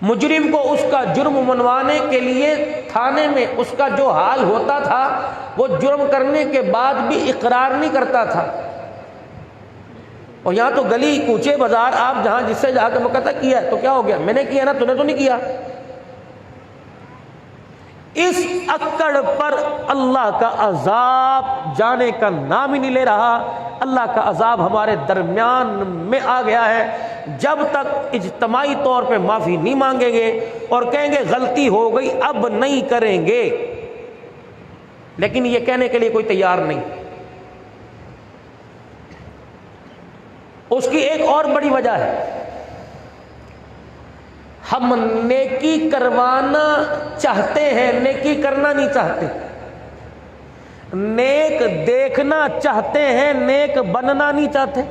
मुजरिम को उसका जुर्म मनवाने के लिए थाने में उसका जो हाल होता था, वो जुर्म करने के बाद भी इकरार नहीं करता था। और यहाँ तो गली कूचे बाजार आप जहाँ जिससे जाकर मुकदमा किया तो क्या हो गया, मैंने किया ना, तूने तो नहीं किया। इस अक्कड़ पर अल्लाह का अजाब जाने का नाम ही नहीं ले रहा। अल्लाह का अजाब हमारे दरमियान में आ गया है। जब तक इज्तमाई तौर पे माफ़ी नहीं मांगेंगे और कहेंगे गलती हो गई अब नहीं करेंगे, लेकिन ये कहने के लिए कोई तैयार नहीं। उसकी एक और बड़ी वजह है, हम नेकी करवाना चाहते हैं, नेकी करना नहीं चाहते। नेक देखना चाहते हैं, नेक बनना नहीं चाहते।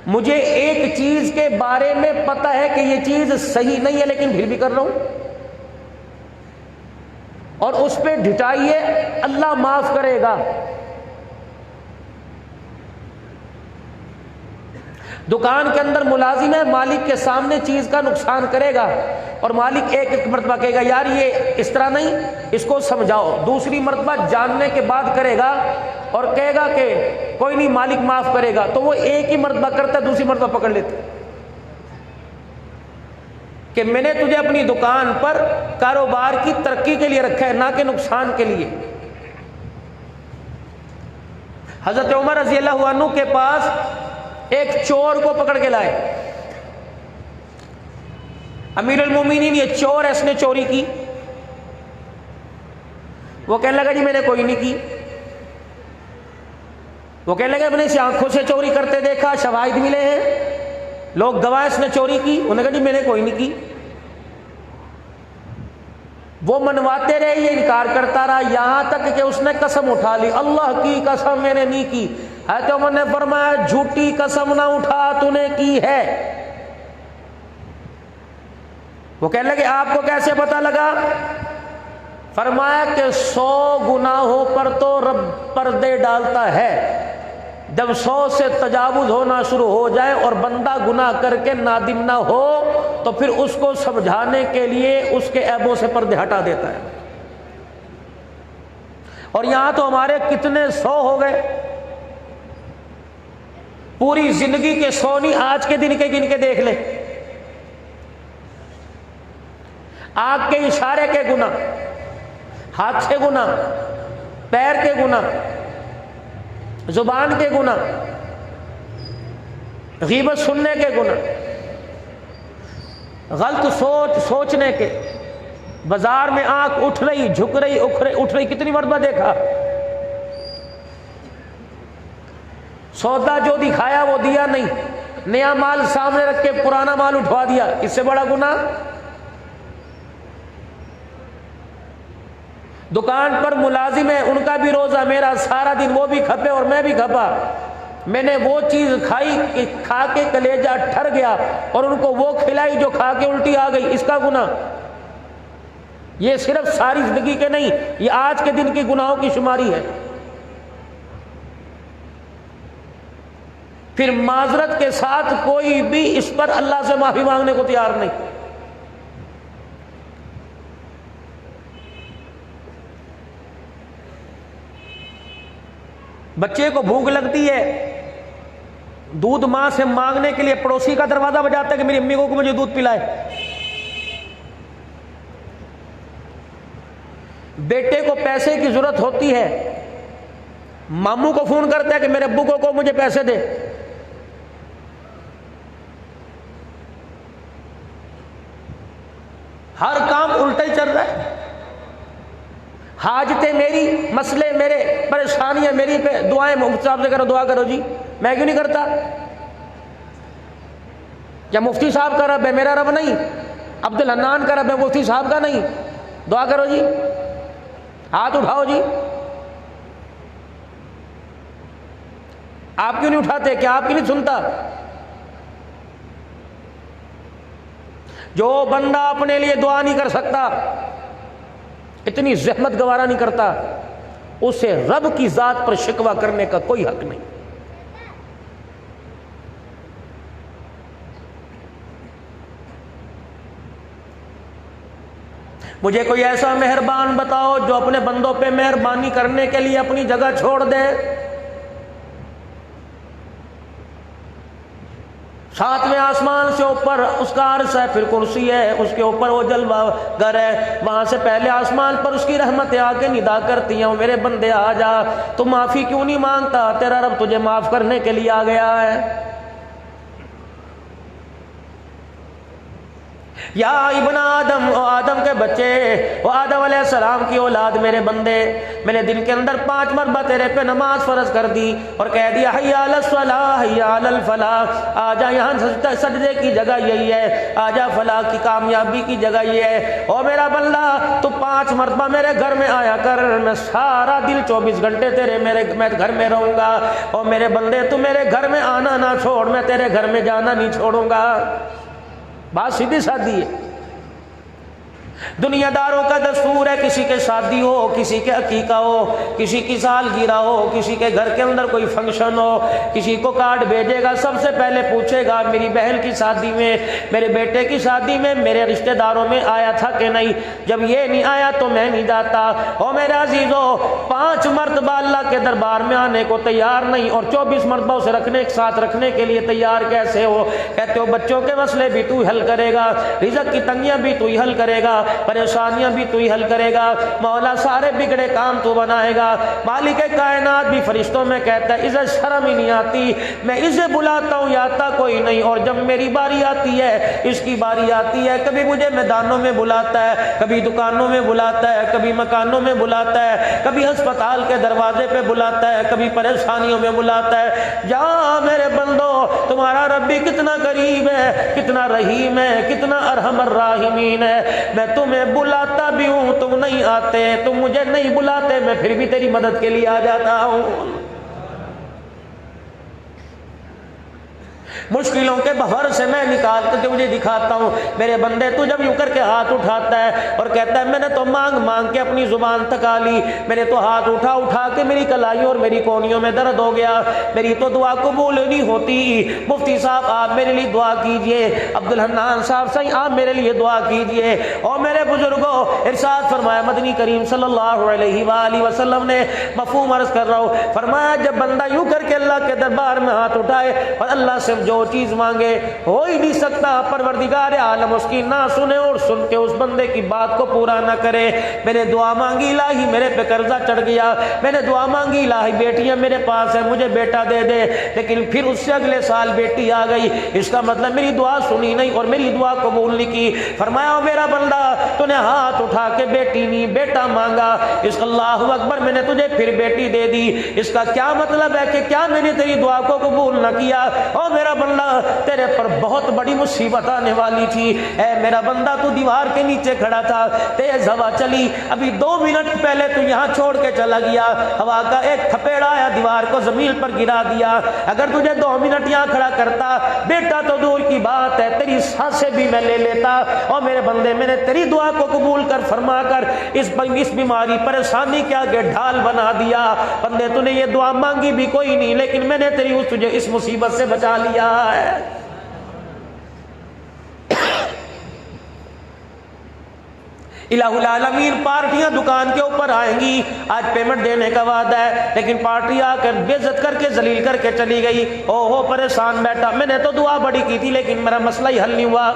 मुझे एक चीज के बारे में पता है कि यह चीज सही नहीं है, लेकिन फिर भी कर रहा हूं, और उस पर ढिठाइए, अल्लाह माफ करेगा। दुकान के अंदर मुलाजिम है, मालिक के सामने चीज का नुकसान करेगा और मालिक एक एक मरतबा कहेगा यार ये इस तरह नहीं, इसको समझाओ। दूसरी मरतबा जानने के बाद करेगा और कहेगा कि कोई नहीं मालिक माफ करेगा, तो वो एक ही मरतबा करता है, दूसरी मरतबा पकड़ लेता कि मैंने तुझे अपनी दुकान पर कारोबार की तरक्की के लिए रखा है, ना कि नुकसान के लिए। हजरत उमर रज़ी अल्लाहु अन्हु के पास एक चोर को पकड़ के लाए। अमीरुल मोमिनीन, ये चोर है, इसने चोरी की। वो कहने लगा जी मैंने कोई नहीं की। वो कहने लगा मैंने इसे आंखों से चोरी करते देखा, शवाहिद मिले हैं, लोग गवाह, इसने चोरी की। उन्होंने कहा जी मैंने कोई नहीं की। वो मनवाते रहे, ये इनकार करता रहा, यहां तक कि उसने कसम उठा ली, अल्लाह की कसम मैंने नहीं की। है तो उन्होंने फरमाया झूठी कसम ना उठा, तूने की है। वो कहने लगे आपको कैसे पता लगा? फरमाया कि 100 गुनाहों पर तो रब पर्दे डालता है, जब 100 से तजावुज होना शुरू हो जाए और बंदा गुनाह करके नादिम ना हो, तो फिर उसको समझाने के लिए उसके ऐबों से पर्दे हटा देता है। और यहां तो हमारे कितने 100 हो गए, पूरी जिंदगी के 100 नहीं, आज के दिन के गिन के देख ले। आंख के इशारे के गुनाह, हाथ से गुनाह, पैर के गुनाह, जुबान के गुनाह, गीबत सुनने के गुनाह, गलत सोचने के, बाजार में आंख उठ रही, झुक रही, उठ रही, कितनी मरतबा देखा। सौदा जो दिखाया वो दिया नहीं, नया माल सामने रख के पुराना माल उठवा दिया, इससे बड़ा गुनाह। दुकान पर मुलाजिम है, उनका भी रोजा, मेरा सारा दिन वो भी खपे और मैं भी खपा। मैंने वो चीज खाई कि खा के कलेजा ठर गया और उनको वो खिलाई जो खा के उल्टी आ गई, इसका गुनाह। ये सिर्फ सारी जिंदगी के नहीं, ये आज के दिन के गुनाहों की शुमारी है। फिर माजरत के साथ कोई भी इस पर अल्लाह से माफी मांगने को तैयार नहीं। बच्चे को भूख लगती है, दूध मां से मांगने के लिए पड़ोसी का दरवाजा बजाता है कि मेरी अम्मी को मुझे दूध पिलाए। बेटे को पैसे की जरूरत होती है, मामू को फोन करता है कि मेरे अब्बू को मुझे पैसे दे। हर काम उल्टा ही चल रहा है। हाजतें मेरी, मसले मेरे, परेशानियां मेरी पे, दुआएं मुफ्ती साहब से करो, दुआ करो जी। मैं क्यों नहीं करता? क्या मुफ्ती साहब का रब है, मेरा रब नहीं? अब्दुल हन्नान का रब है, मुफ्ती साहब का नहीं? दुआ करो जी, हाथ उठाओ जी। आप क्यों नहीं उठाते? क्या आप क्यों नहीं सुनता? जो बंदा अपने लिए दुआ नहीं कर सकता, इतनी जहमत गवारा नहीं करता, उसे रब की जात पर शिकवा करने का कोई हक नहीं। मुझे कोई ऐसा मेहरबान बताओ जो अपने बंदों पे मेहरबानी करने के लिए अपनी जगह छोड़ दे। सातवें आसमान से ऊपर उसका अर्श है, फिर कुर्सी है, उसके ऊपर वो जलवा घर है। वहां से पहले आसमान पर उसकी रहमतें आके निदा करती हैं, मेरे बंदे आ जा, तू माफी क्यों नहीं मांगता, तेरा रब तुझे माफ करने के लिए आ गया है। या इब्न आदम, ओ आदम के बच्चे, ओ आदम अलैहिस्सलाम की औलाद, मेरे बंदे, मैंने दिन के अंदर 5 मरतबा तेरे पे नमाज फर्ज कर दी और कह दिया हय्या अलस सलाह हय्या अलल फलाह, आजा यहाँ सजदे की जगह यही है, आजा फलाह की कामयाबी की जगह ये है। ओ मेरा बंदा, तू 5 मरतबा मेरे घर में आया कर, मैं सारा दिन 24 घंटे मैं घर में रहूंगा। और मेरे बंदे, तू मेरे घर में आना ना छोड़, मैं तेरे घर में जाना नहीं छोड़ूंगा। बात सीधी सादी है। दुनियादारों का दस्तूर है, किसी के शादी हो, किसी के अकीका हो, किसी की सालगिरह हो, किसी के घर के अंदर कोई फंक्शन हो, किसी को कार्ड भेजेगा, सबसे पहले पूछेगा मेरी बहन की शादी में, मेरे बेटे की शादी में, मेरे रिश्तेदारों में आया था कि नहीं। जब ये नहीं आया तो मैं नहीं जाता। और मेरे अजीजों, 5 मरतबा अल्लाह के दरबार में आने को तैयार नहीं और 24 मरतबा उसे साथ रखने के लिए तैयार कैसे हो। कहते हो बच्चों के मसले भी तू हल करेगा, रिज़्क़ की तंगियां भी तू ही हल करेगा, परेशानियां भी तू ही हल करेगा, मौला सारे बिगड़े काम तू बनाएगा। मालिक कायनात भी फरिश्तों में कहता है इसे शर्म ही नहीं आती, मैं इसे बुलाता हूँ आता कोई नहीं, और जब मेरी बारी आती है, इसकी बारी आती है, कभी मुझे मैदानों में बुलाता है, कभी दुकानों में बुलाता है, कभी मकानों में बुलाता है, कभी अस्पताल के दरवाजे पे बुलाता है, कभी परेशानियों में बुलाता है। जा मेरे बंदो, तुम्हारा रब्बी कितना करीब है, कितना रहीम है, कितना अरहमर राहिमीन है। मैं तुम्हें बुलाता भी हूं, तुम नहीं आते, तुम मुझे नहीं बुलाते, मैं फिर भी तेरी मदद के लिए आ जाता हूं। मुश्किलों के बहर से मैं निकाल कर तुझे दिखाता हूँ। मेरे बंदे, तू जब यूं करके हाथ उठाता है और कहता है मैंने तो मांग मांग के अपनी जुबान थका ली, मैंने तो हाथ उठा उठा के मेरी कलाई और मेरी कोहनियों में दर्द हो गया, मेरी तो दुआ कबूल नहीं होती। मुफ्ती साहब आप मेरे लिए दुआ कीजिए, अब्दुल हन्नान साहब सही आप मेरे लिए दुआ कीजिए। और मेरे बुजुर्गों, इरशाद फरमाया मदनी करीम सल्लल्लाहु अलैहि वसल्लम ने, मफहूम अर्ज कर रहा हूँ, फरमाया जब बंदा यूं करके अल्लाह के दरबार में हाथ उठाए और अल्लाह से जो चीज मांगे, हो ही नहीं सकता परवरदिगार आलम उसकी ना सुने और सुन के उस बंदे की बात को पूरा ना करे। मैंने दुआ मांगी इलाही मेरे पे कर्जा चढ़ गया, मैंने दुआ मांगी इलाही बेटियां मेरे पास है, मुझे बेटा दे दे, लेकिन फिर उससे अगले साल बेटी आ गई, इसका मतलब मेरी दुआ सुनी नहीं और मेरी दुआ कबूल नहीं की। फरमाया मेरा बंदा, तूने हाथ उठा के बेटी नहीं बेटा मांगा, इसका अल्लाहु अकबर मैंने तुझे फिर बेटी दे दी, इसका क्या मतलब है कि क्या मैंने तेरी दुआ को कबूल ना किया। और मेरा बंदा, तेरे पर बहुत बड़ी मुसीबत आने वाली थी। ऐ मेरा बंदा, तू दीवार के नीचे खड़ा था, तेज हवा चली, अभी 2 मिनट पहले तू यहाँ छोड़ के चला गया, हवा का एक थपेड़ा आया दीवार को जमीन पर गिरा दिया। अगर तुझे 2 मिनट यहाँ खड़ा करता, बेटा तो दूर की बात है, तेरी सांसें भी मैं ले लेता। और मेरे बंदे, मैंने तेरी दुआ को कबूल कर फरमा कर इस बीमारी परेशानी के आगे ढाल बना दिया। बंदे, तूने ये दुआ मांगी भी कोई नहीं, लेकिन मैंने तुझे इस मुसीबत से बचा लिया है। इलाहुल आलमीन पार्टियां दुकान के ऊपर आएंगी, आज पेमेंट देने का वादा है, लेकिन पार्टी आकर बेइज्जत करके जलील करके चली गई। ओहो परेशान बैठा, मैंने तो दुआ बड़ी की थी लेकिन मेरा मसला ही हल नहीं हुआ।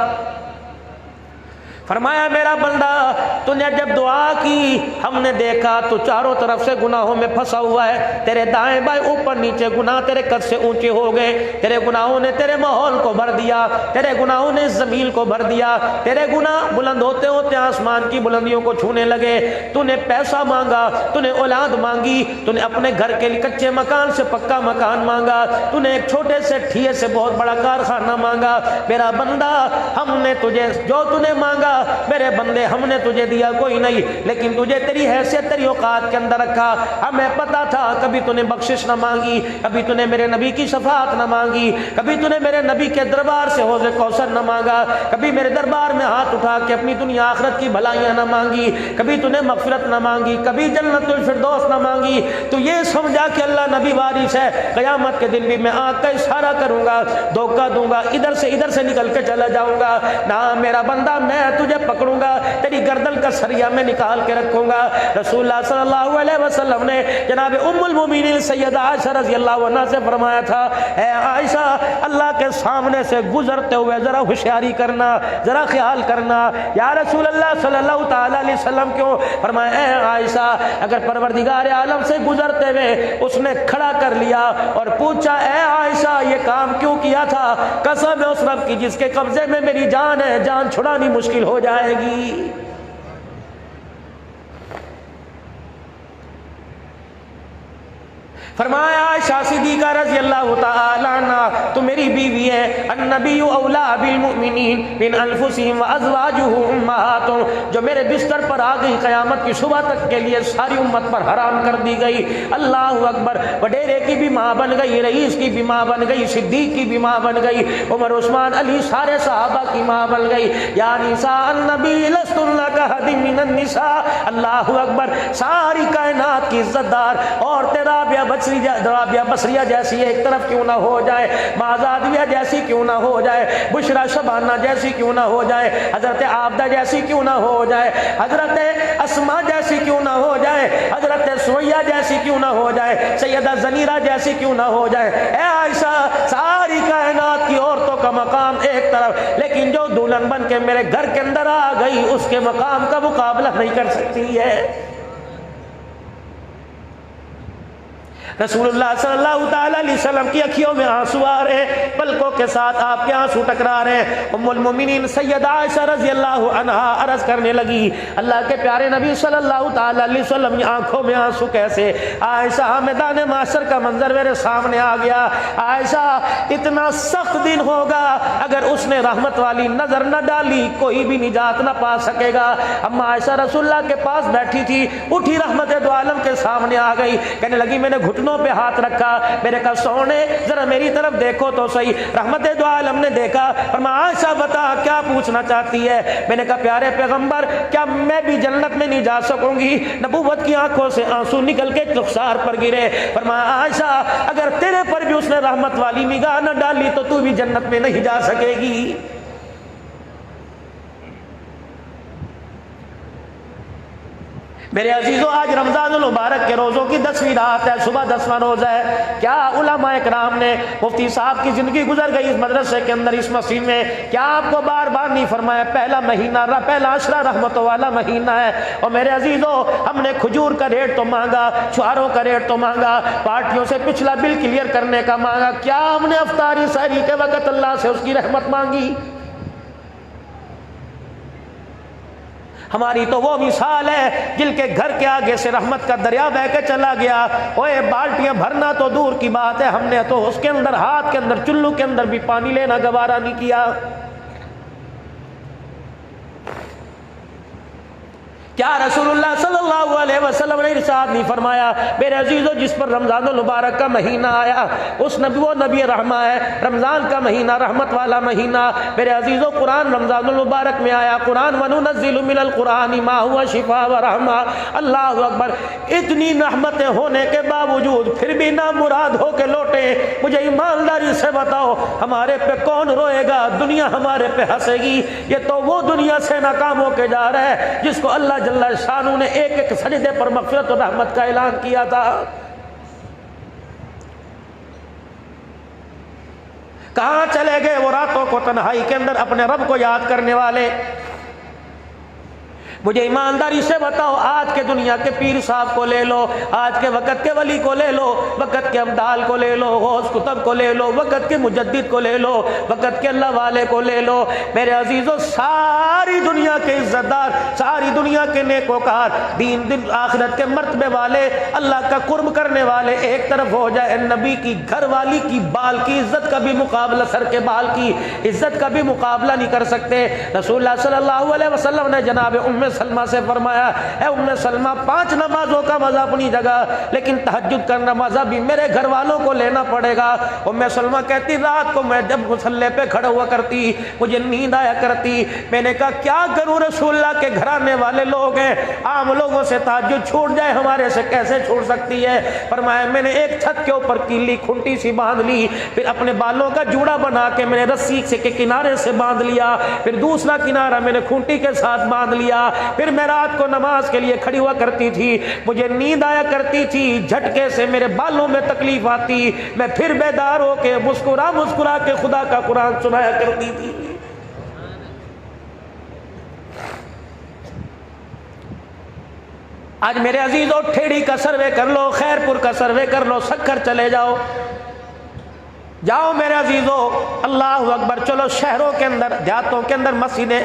फरमाया मेरा बंदा, तूने जब दुआ की हमने देखा तो चारों तरफ से गुनाहों में फंसा हुआ है, तेरे दाएं बाएं ऊपर नीचे गुनाह तेरे कद से ऊंचे हो गए, तेरे गुनाहों ने तेरे माहौल को भर दिया, तेरे गुनाहों ने जमीन को भर दिया, तेरे गुनाह बुलंद होते होते आसमान की बुलंदियों को छूने लगे। तूने पैसा मांगा, तूने औलाद मांगी, तूने अपने घर के लिए कच्चे मकान से पक्का मकान मांगा, तूने एक छोटे से ठिये से बहुत बड़ा कारखाना मांगा। मेरा बंदा, हमने तुझे जो तूने मांगा मेरे बंदे हमने तुझे दिया कोई नहीं, लेकिन तुझे तेरी हैसियत तेरी औकात के अंदर रखा। हमें पता था कभी तूने बख्शिश न मांगी, कभी तूने मेरे नबी की शफाअत न मांगी, कभी तूने मेरे नबी के दरबार से हौज़े कौसर न मांगा, कभी मेरे दरबार में हाथ उठा के अपनी दुनिया आखिरत की भलाइयां न मांगी, कभी तूने मगफिरत न मांगी, कभी जन्नतुल फिरदौस न मांगी। तो ये समझा कि अल्लाह नबी वारिस है, क़यामत के दिन भी मैं आँख का इशारा करूंगा, धोखा दूंगा, इधर से निकल के चला जाऊंगा। ना मेरा बंदा, मैं तुझे पकड़ूंगा, तेरी गर्दन का सरिया में निकाल के रखूंगा। रसूलुल्लाह सल्लल्लाहु अलैहि वसल्लम ने जनाब उम्मुल मोमिनीन सैयदा आयशा रज़ी अल्लाह अन्हा से फरमाया था, ऐ आयशा, अल्लाह के सामने से गुजरते हुए जरा होशियारी करना, जरा ख्याल करना। या रसूल अल्लाह सल्लल्लाहु ताला अलैहि वसल्लम क्यों? फरमाया, ऐ आयशा, अगर परवरदिगार आलम से गुजरते हुए उसने खड़ा कर लिया और पूछा, ऐ आयशा, ये काम क्यों किया था? कसम है उस रब की जिसके कब्जे में मेरी जान है, जान छुड़ानी मुश्किल हो जाएगी। फरमाया, आयशा सिद्दीक़ा रज़ी अल्लाह तआला अन्हा, तू मेरी बीवी है। अन्नबिय्यु औला बिल मुमिनीन मिन अनफुसिहिम व अज़वाजुहु उम्महातुहुम, जो मेरे बिस्तर पर आ गई क़यामत की सुबह तक के लिए सारी उम्मत पर हराम कर दी गई। अल्लाहु अकबर। वडेरे की भी माँ बन गई, रईस की भी माँ बन गई, सिद्दीक की भी माँ बन गई, उमर उस्मान अली सारे सहाबा की माँ बन गई। या निसा अन्नबी लस्तुन्ना कहदिम मिनन निसा। अल्लाहु अकबर। सारी कायनात की इज्जतदार औरतें राबिया बसरिया जैसी एक तरफ क्यों ना हो जाए, माजादिया जैसी क्यों ना हो जाए, बुशरा शबाना जैसी क्यों ना हो जाए, हजरत आबदा जैसी क्यों ना हो जाए, हजरत अस्मा जैसी क्यों ना हो जाए, हजरत सुमैया जैसी क्यों ना हो जाए, सैयदा ज़नीरा जैसी क्यों ना हो जाए। ए आयशा, सारी कायनात की औरतों का मकाम एक तरफ, लेकिन जो दुल्हन बन के मेरे घर के अंदर आ गई उसके मकाम का मुकाबला नहीं कर सकती है। रसूलुल्लाह सल्लल्लाहु ताला अलैहि वसल्लम की अखियों में आंसू आ रहे हैं, पलकों के साथ आपके आंसू टकरा रहे हैं। उम्मुल मोमिनीन सैयदा आयशा रज़ी अल्लाह अन्हा अर्ज करने लगी, अल्लाह के प्यारे नबी सल्लल्लाहु ताला अलैहि वसल्लम की आंखों में आंसू कैसे? आयशा, मैदान माशर का मंजर मेरे सामने आ गया। आयशा, इतना सख्त दिन होगा, अगर उसने रहमत वाली नजर न डाली कोई भी निजात न पा सकेगा। अम्मा आयशा रसूलुल्लाह के पास बैठी थी, उठी रहमत दो आलम के सामने आ गई, कहने लगी, मैंने घुटनों पे हाथ रखा, मेरे कहा, सोने जरा मेरी तरफ देखो तो सही। रहमत दो आलम ने देखा, फरमाया, आयशा बता क्या पूछना चाहती है? मैंने कहा, प्यारे पैगंबर, क्या मैं भी जन्नत में नहीं जा सकूंगी? नबूवत की आंखों से आंसू निकल के रुखसार पर गिरे। फरमाया, आयशा, अगर तेरे पर भी उसने रहमत वाली निगाह न डाली तो तू भी जन्नत में नहीं जा सकेगी। मेरे अजीजों, आज रमजानुल मुबारक के रोज़ों की 10वीं रात है, सुबह 10वां रोज़ा है। क्या उलमा इकराम ने, मुफ्ती साहब की ज़िंदगी गुजर गई इस मदरसे के अंदर, इस मस्जिद में, क्या आपको बार बार नहीं फरमाया पहला महीना, पहला अशरा रहमतों वाला महीना है। और मेरे अजीजों, हमने खजूर का रेट तो मांगा, छुआरों का रेट तो मांगा, पार्टियों से पिछला बिल क्लियर करने का मांगा, क्या हमने अफ्तारी सहरी के वक़्त अल्लाह से उसकी रहमत मांगी? हमारी तो वो मिसाल है जिनके घर के आगे से रहमत का दरिया बह के चला गया। ओए, बाल्टियां भरना तो दूर की बात है, हमने तो उसके अंदर, हाथ के अंदर, चुल्लू के अंदर भी पानी लेना गवारा नहीं किया। क्या रसूलुल्लाह सल्लल्लाहु अलैहि वसल्लम ने इरशाद नहीं फरमाया? मेरे अजीजों, जिस पर रमजानुल मुबारक का महीना आया उस नबी, वो नबी रहमा है। रमजान का महीना रहमत वाला महीना। मेरे अजीजों, कुरान रमजानुल मुबारक में आया, कुरान वनुनज़्ज़िलु मिनल कुरानि मा हुवा शिफा व रहमा। अल्लाहु अकबर। इतनी रहमतें होने के बावजूद फिर भी ना मुराद हो के लौटे। मुझे ईमानदारी से बताओ, हमारे पे कौन रोएगा? दुनिया हमारे पे हंसेगी। ये तो वो दुनिया से नाकाम होके जा रहा है जिसको अल्लाह जल्ला शानू ने एक एक सजदे पर मग़फ़िरत और रहमत का ऐलान किया था। कहां चले गए वो रातों को तन्हाई के अंदर अपने रब को याद करने वाले? मुझे ईमानदारी से बताओ, आज के दुनिया के पीर साहब को ले लो, आज के वक़्त के वली को ले लो, वक़्त के अब्दाल को ले लो, गौस कुतुब को ले लो, वक़्त के मुजद्दिद को ले लो, वक़्त के अल्लाह वाले को ले लो। मेरे अजीज़ों, सारी दुनिया के इज्जतदार, सारी दुनिया के नेकोकार, दीन दिन आखिरत के मर्तबे वाले, अल्लाह का कुर्ब करने वाले एक तरफ हो जाए, नबी की घर वाली की बाल की इज्जत का भी मुकाबला, सर के बाल की इज्जत का भी मुकाबला नहीं कर सकते। रसूलुल्लाह सल्लल्लाहु अलैहि वसल्लम ने जनाब उम्मे सलमा से फरमाया, ए उम्मे सलमा, 5 नमाजों का मजा अपनी जगह, लेकिन तहज्जुद का मजा भी मेरे घर वालों को लेना पड़ेगा। उम्मे सलमा कहती, रात को मैं जब मुसल्ले पे खड़ा हुआ करती मुझे नींद आया करती। मैंने कहा क्या करूं, रसूलुल्लाह के घराने वाले लोग हैं, आम लोगों से तहज्जुद छूट जाए, हमारे से कैसे छूट सकती है। फरमाया मैंने एक छत के ऊपर कीली खुंटी सी बांध ली, फिर अपने बालों का जूड़ा बना के मैंने रस्सी से के किनारे से बांध लिया, फिर दूसरा किनारा मैंने खूंटी के साथ बांध लिया। फिर मैं रात को नमाज के लिए खड़ी हुआ करती थी, मुझे नींद आया करती थी, झटके से मेरे बालों में तकलीफ आती, मैं फिर बेदार होके मुस्कुरा मुस्कुरा के खुदा का कुरान सुनाया करती थी। आज मेरे अजीजों, ठेड़ी का सर्वे कर लो, खैरपुर का सर्वे कर लो, सक्कर चले जाओ, जाओ मेरे अजीजों, अल्लाह अकबर। चलो शहरों के अंदर, देहातों के अंदर मस्जिदें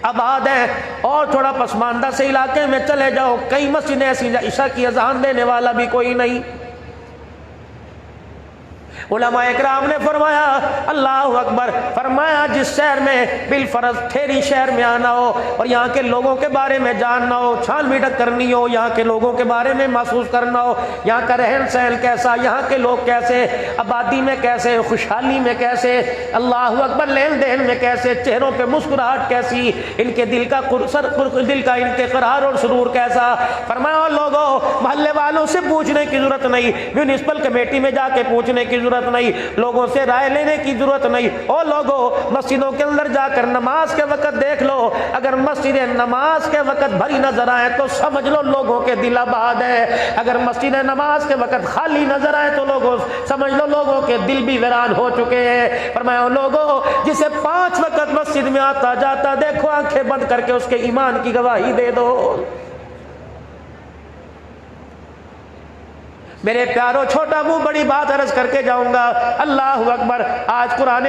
आबाद हैं, और थोड़ा पसमानदा से इलाके में चले जाओ, कई मस्जिदें ऐसी ईशा की अजान देने वाला भी कोई नहीं। उलमा इकराम ने फरमाया, अल्लाह अकबर, फरमाया जिस शहर में बिलफरज ठेरी शहर में आना हो और यहाँ के लोगों के बारे में जानना हो, छानबीन करनी हो, यहाँ के लोगों के बारे में महसूस करना हो, यहाँ का रहन सहन कैसा, यहाँ के लोग कैसे, आबादी में कैसे, खुशहाली में कैसे, अल्लाह अकबर, लेन देन में कैसे, चेहरों पे मुस्कुराहट कैसी, इनके दिल का इनके करार और सुरूर कैसा। फरमाया लोगों, मोहल्ले वालों से पूछने की जरूरत नहीं, म्यूनिसिपल कमेटी में जाके पूछने की जरूरत नहीं, लोगों से राय लेने की जरूरत नहीं। ओ लोगों, मस्जिदों के अंदर जाकर नमाज के वक्त देख लो, अगर मस्जिदें नमाज के वक्त भरी नजर आए तो समझ लो लोगों के दिल आबाद है, अगर मस्जिदें नमाज के वक्त खाली नजर आए तो लोगों समझ लो लोगों के दिल भी वीरान हो चुके हैं। फरमाया लोगों, जिसे 5 वक्त मस्जिद में आता जाता देखो, आंखें बंद करके उसके ईमान की गवाही दे दो। मेरे प्यारो, छोटा मुंह बड़ी बात अर्ज करके जाऊंगा, अल्लाह अकबर। आज कुरान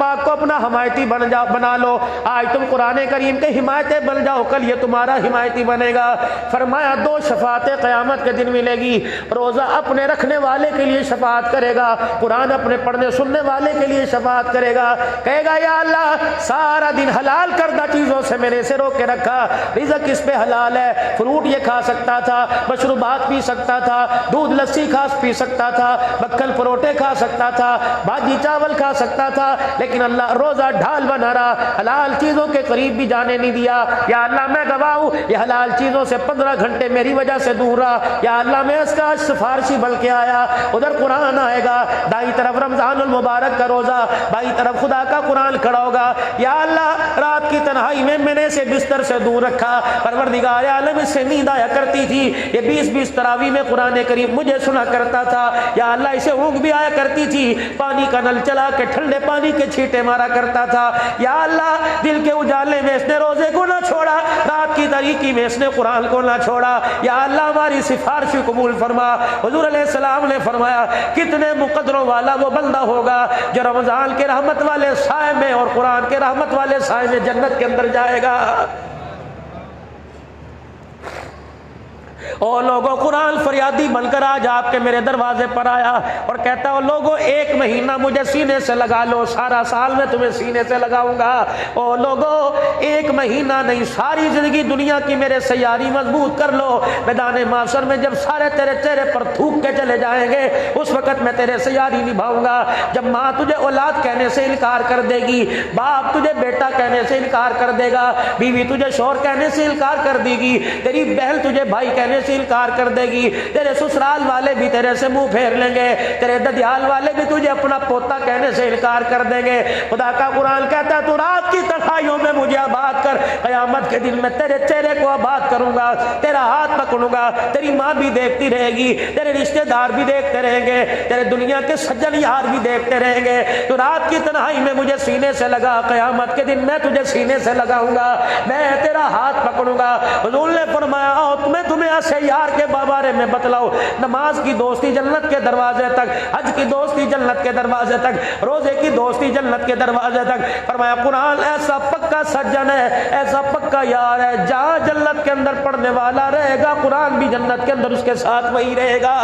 पाक को अपना हिमायती बना लो, आज तुम कुरान करीम के हिमायती बन जाओ, कल ये तुम्हारा हिमायती बनेगा। फरमाया 2 शफातें क़यामत के दिन मिलेगी, रोज़ा अपने रखने वाले के लिए शफात करेगा, कुरान अपने पढ़ने सुनने वाले के लिए शफात करेगा, कहेगा या अल्लाह सारा दिन हलाल करदा चीज़ों से मेरे से रोक के रखा, रिज़्क़ इस पे हलाल है, फ्रूट ये खा सकता था, मशरूबात पी सकता था, दूध लस्सी खास पी सकता था, बक्कल परोठे खा सकता था, भाजी चावल खा सकता था, लेकिन अल्लाह रोजा ढाल बना रहा, हलाल चीजों के करीब भी जाने नहीं दिया। या अल्लाह मैं गवाह हूं, ये हलाल चीजों से 15 घंटे मेरी वजह से दूर रहा। या अल्लाह मैं इसका सिफारशी बन के आया, उधर कुरान आएगा, दाई तरफ रमजानुल मुबारक का रोजा, बाई तरफ खुदा का कुरान खड़ा होगा। या अल्लाह रात की तन्हाई में मैंने इसे बिस्तर से दूर रखा, परवरदिगार आलम इससे नींद आया करती थी, ये 20-20 तरावी में कुरान करीम मुझे सुना करता था। या अल्लाह इसे ऊँग भी आया करती थी, पानी का नल चला के ठंडे पानी के छींटे मारा करता था। या अल्लाह दिल के उजाले में इसने रोजे को ना छोड़ा, रात की तारीकी में इसने कुरान को ना छोड़ा। या अल्लाह हमारी सिफारिश कबूल फरमा। हुजूर अलैहिस्सलाम ने फरमाया, कितने मुकद्दरों वाला वो बंदा होगा जो रमजान के रहमत वाले साए में और कुरान के रहमत वाले साए में जन्नत के अंदर जाएगा। ओ लोगों, कुरान फरियादी बनकर आज आपके मेरे दरवाजे पर आया और कहता हो लोगों 1 महीना मुझे सीने से लगा लो, सारा साल मैं तुम्हें सीने से लगाऊंगा। ओ लोगों, 1 महीना नहीं, सारी जिंदगी दुनिया की मेरे सैयारी मजबूत कर लो, मैदान माशर में जब सारे तेरे चेहरे पर थूक के चले जाएंगे उस वक्त मैं तेरे सैयारी निभाऊंगा। जब माँ तुझे औलाद कहने से इनकार कर देगी, बाप तुझे बेटा कहने से इनकार कर देगा, बीवी तुझे शौहर कहने से इनकार कर देगी, तेरी बहन तुझे भाई कहने से इनकार कर देगी, तेरे ससुराल वाले भी तेरे से मुंह फेर लेंगे, तेरे ददियाल वाले भी तुझे अपना पोता कहने से इनकार कर देंगे। खुदा का कुरान कहता है तू रात की तन्हाइयों में मुझे आबाद कर, कयामत के दिन मैं तेरे चेहरे को आबाद करूंगा, तेरा हाथ पकड़ूंगा, तेरी माँ भी देखती रहेगी, तेरे रिश्तेदार भी देखते रहेंगे, तेरे दुनिया के सज्जन यार भी देखते रहेंगे। तो रात की तन्हाई में मुझे सीने से लगा, कयामत के दिन मैं तुझे सीने से लगाऊंगा, मैं तेरा हाथ पकड़ूंगा। हुजूर ने फरमाया तुम्हें ऐसे यार के बारे में बतलाओ, नमाज की दोस्ती जन्नत के दरवाजे तक, हज की दोस्ती जन्नत के दरवाजे तक, रोजे की दोस्ती जन्नत के दरवाजे तक। फरमाया कुरान ऐसा पक्का सज्जन है, ऐसा पक्का यार है, जहां जन्नत के अंदर पढ़ने वाला रहेगा कुरान भी जन्नत के अंदर उसके साथ वही रहेगा।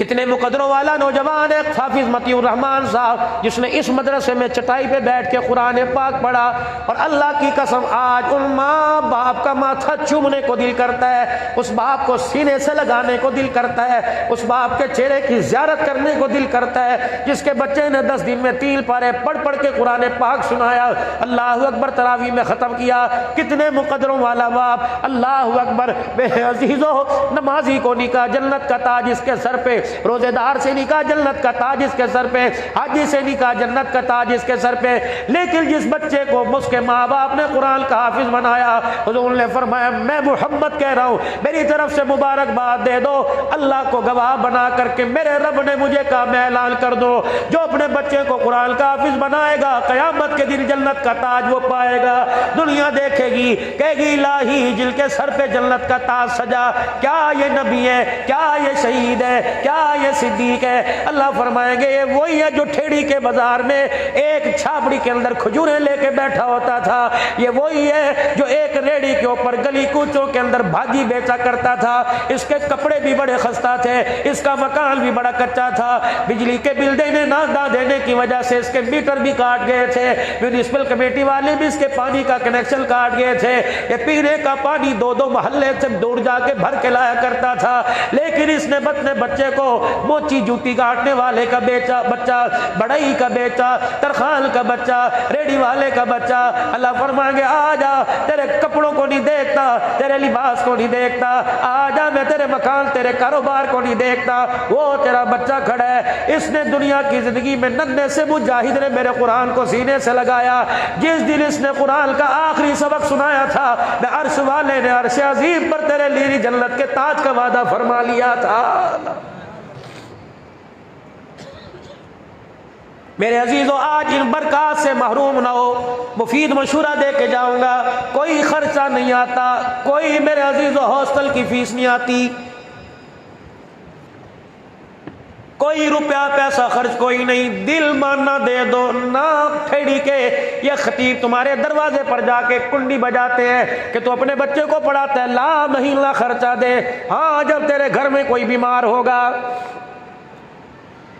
कितने मुकदरों वाला नौजवान है हाफिज मतीउर रहमान साहब, जिसने इस मदरसे में चटाई पे बैठ के कुरान पाक पढ़ा, और अल्लाह की कसम आज उन माँ बाप का माथा चूमने को दिल करता है, उस बाप को सीने से लगाने को दिल करता है, उस बाप के चेहरे की ज़ियारत करने को दिल करता है, जिसके बच्चे ने 10 दिन में 3 पारे पढ़ पढ़ के कुरान पाक सुनाया, अल्लाह अकबर तरावी में ख़त्म किया। कितने मुकदरों वाला बाप, अल्लाह अकबर। मेरे अजीज़ों, नमाजी को निकाह जन्नत का ताज इसके सर पे, रोजेदार से निकाह जन्नत का ताज इसके सर पे, हाजी से निकाह जन्नत का ताज इसके सर पे। लेकिन जिस बच्चे को उसके माँ बाप ने कुरान का हाफिज बनाया, हुजूर ने फरमाया मैं मोहम्मद कह रहा हूँ, मेरी तरफ से मुबारकबाद दे दो, अल्लाह को गवाह बना करके मेरे रब ने मुझे कहा मैं ऐलान कर दो, जो अपने बच्चे को कुरान का हाफिज बनाएगा क़यामत के दिन जन्नत का ताज वो पाएगा। दुनिया देखेगी, कहेगी इलाही जिनके सर पे जन्नत का ताज सजा, क्या ये नबी है, क्या ये शहीद है, क्या ये सिद्दीक है? अल्लाह फरमाएंगे ये वही है जो ठेड़ी के बाजार में एक छाबड़ी के अंदर खजूरें लेके बैठा होता था, ये वही है जो एक रेड़ी के ऊपर गली कूचों के अंदर भाजी बेचा करता था, इसके कपड़े भी बड़े खस्ता थे, इसका मकान भी बड़ा कच्चा था, बिजली के बिल देने ना देने की वजह से इसके मीटर भी काट गए थे, म्यूनिसिपल कमेटी वाले भी इसके पानी का कनेक्शन काट गए थे, ये पीने का पानी 2-2 मोहल्ले से दूर जाके भर के लाया करता था। लेकिन इसने अपने बच्चे को मोची जूती काटने वाले का बेचा बच्चा, बढ़ई का बेचा, तरखान का बच्चा, रेडी वाले का बच्चा। अल्लाह फरमाएंगे आ जा, तेरे कपड़ों को नहीं देखता, तेरे लिबास को नहीं देखता, आ जा मैं तेरे मकान तेरे कारोबार को नहीं देखता, वो तेरा बच्चा खड़ा है। इसने दुनिया की जिंदगी में नन्हे से मुजाहिद ने मेरे कुरान को सीने से लगाया। जिस दिन इसने कुरान का आखिरी सबक सुनाया था, मैं अर्श वाले ने अर्श अजीम पर तेरे लिए जन्नत के ताज का वादा फरमा लिया था। मेरे अजीजों, आज इन बरकत से महरूम ना हो, मुफीद मशूरा दे के जाऊंगा। कोई खर्चा नहीं आता, कोई मेरे अजीजों हॉस्टल की फीस नहीं आती, कोई रुपया पैसा खर्च कोई नहीं, दिल मानना दे दो ना। ठेड़ी के ये खतीब तुम्हारे दरवाजे पर जाके कुंडी बजाते हैं कि तू अपने बच्चे को पढ़ाता है, ला महीना खर्चा दे। हाँ, जब तेरे घर में कोई बीमार होगा,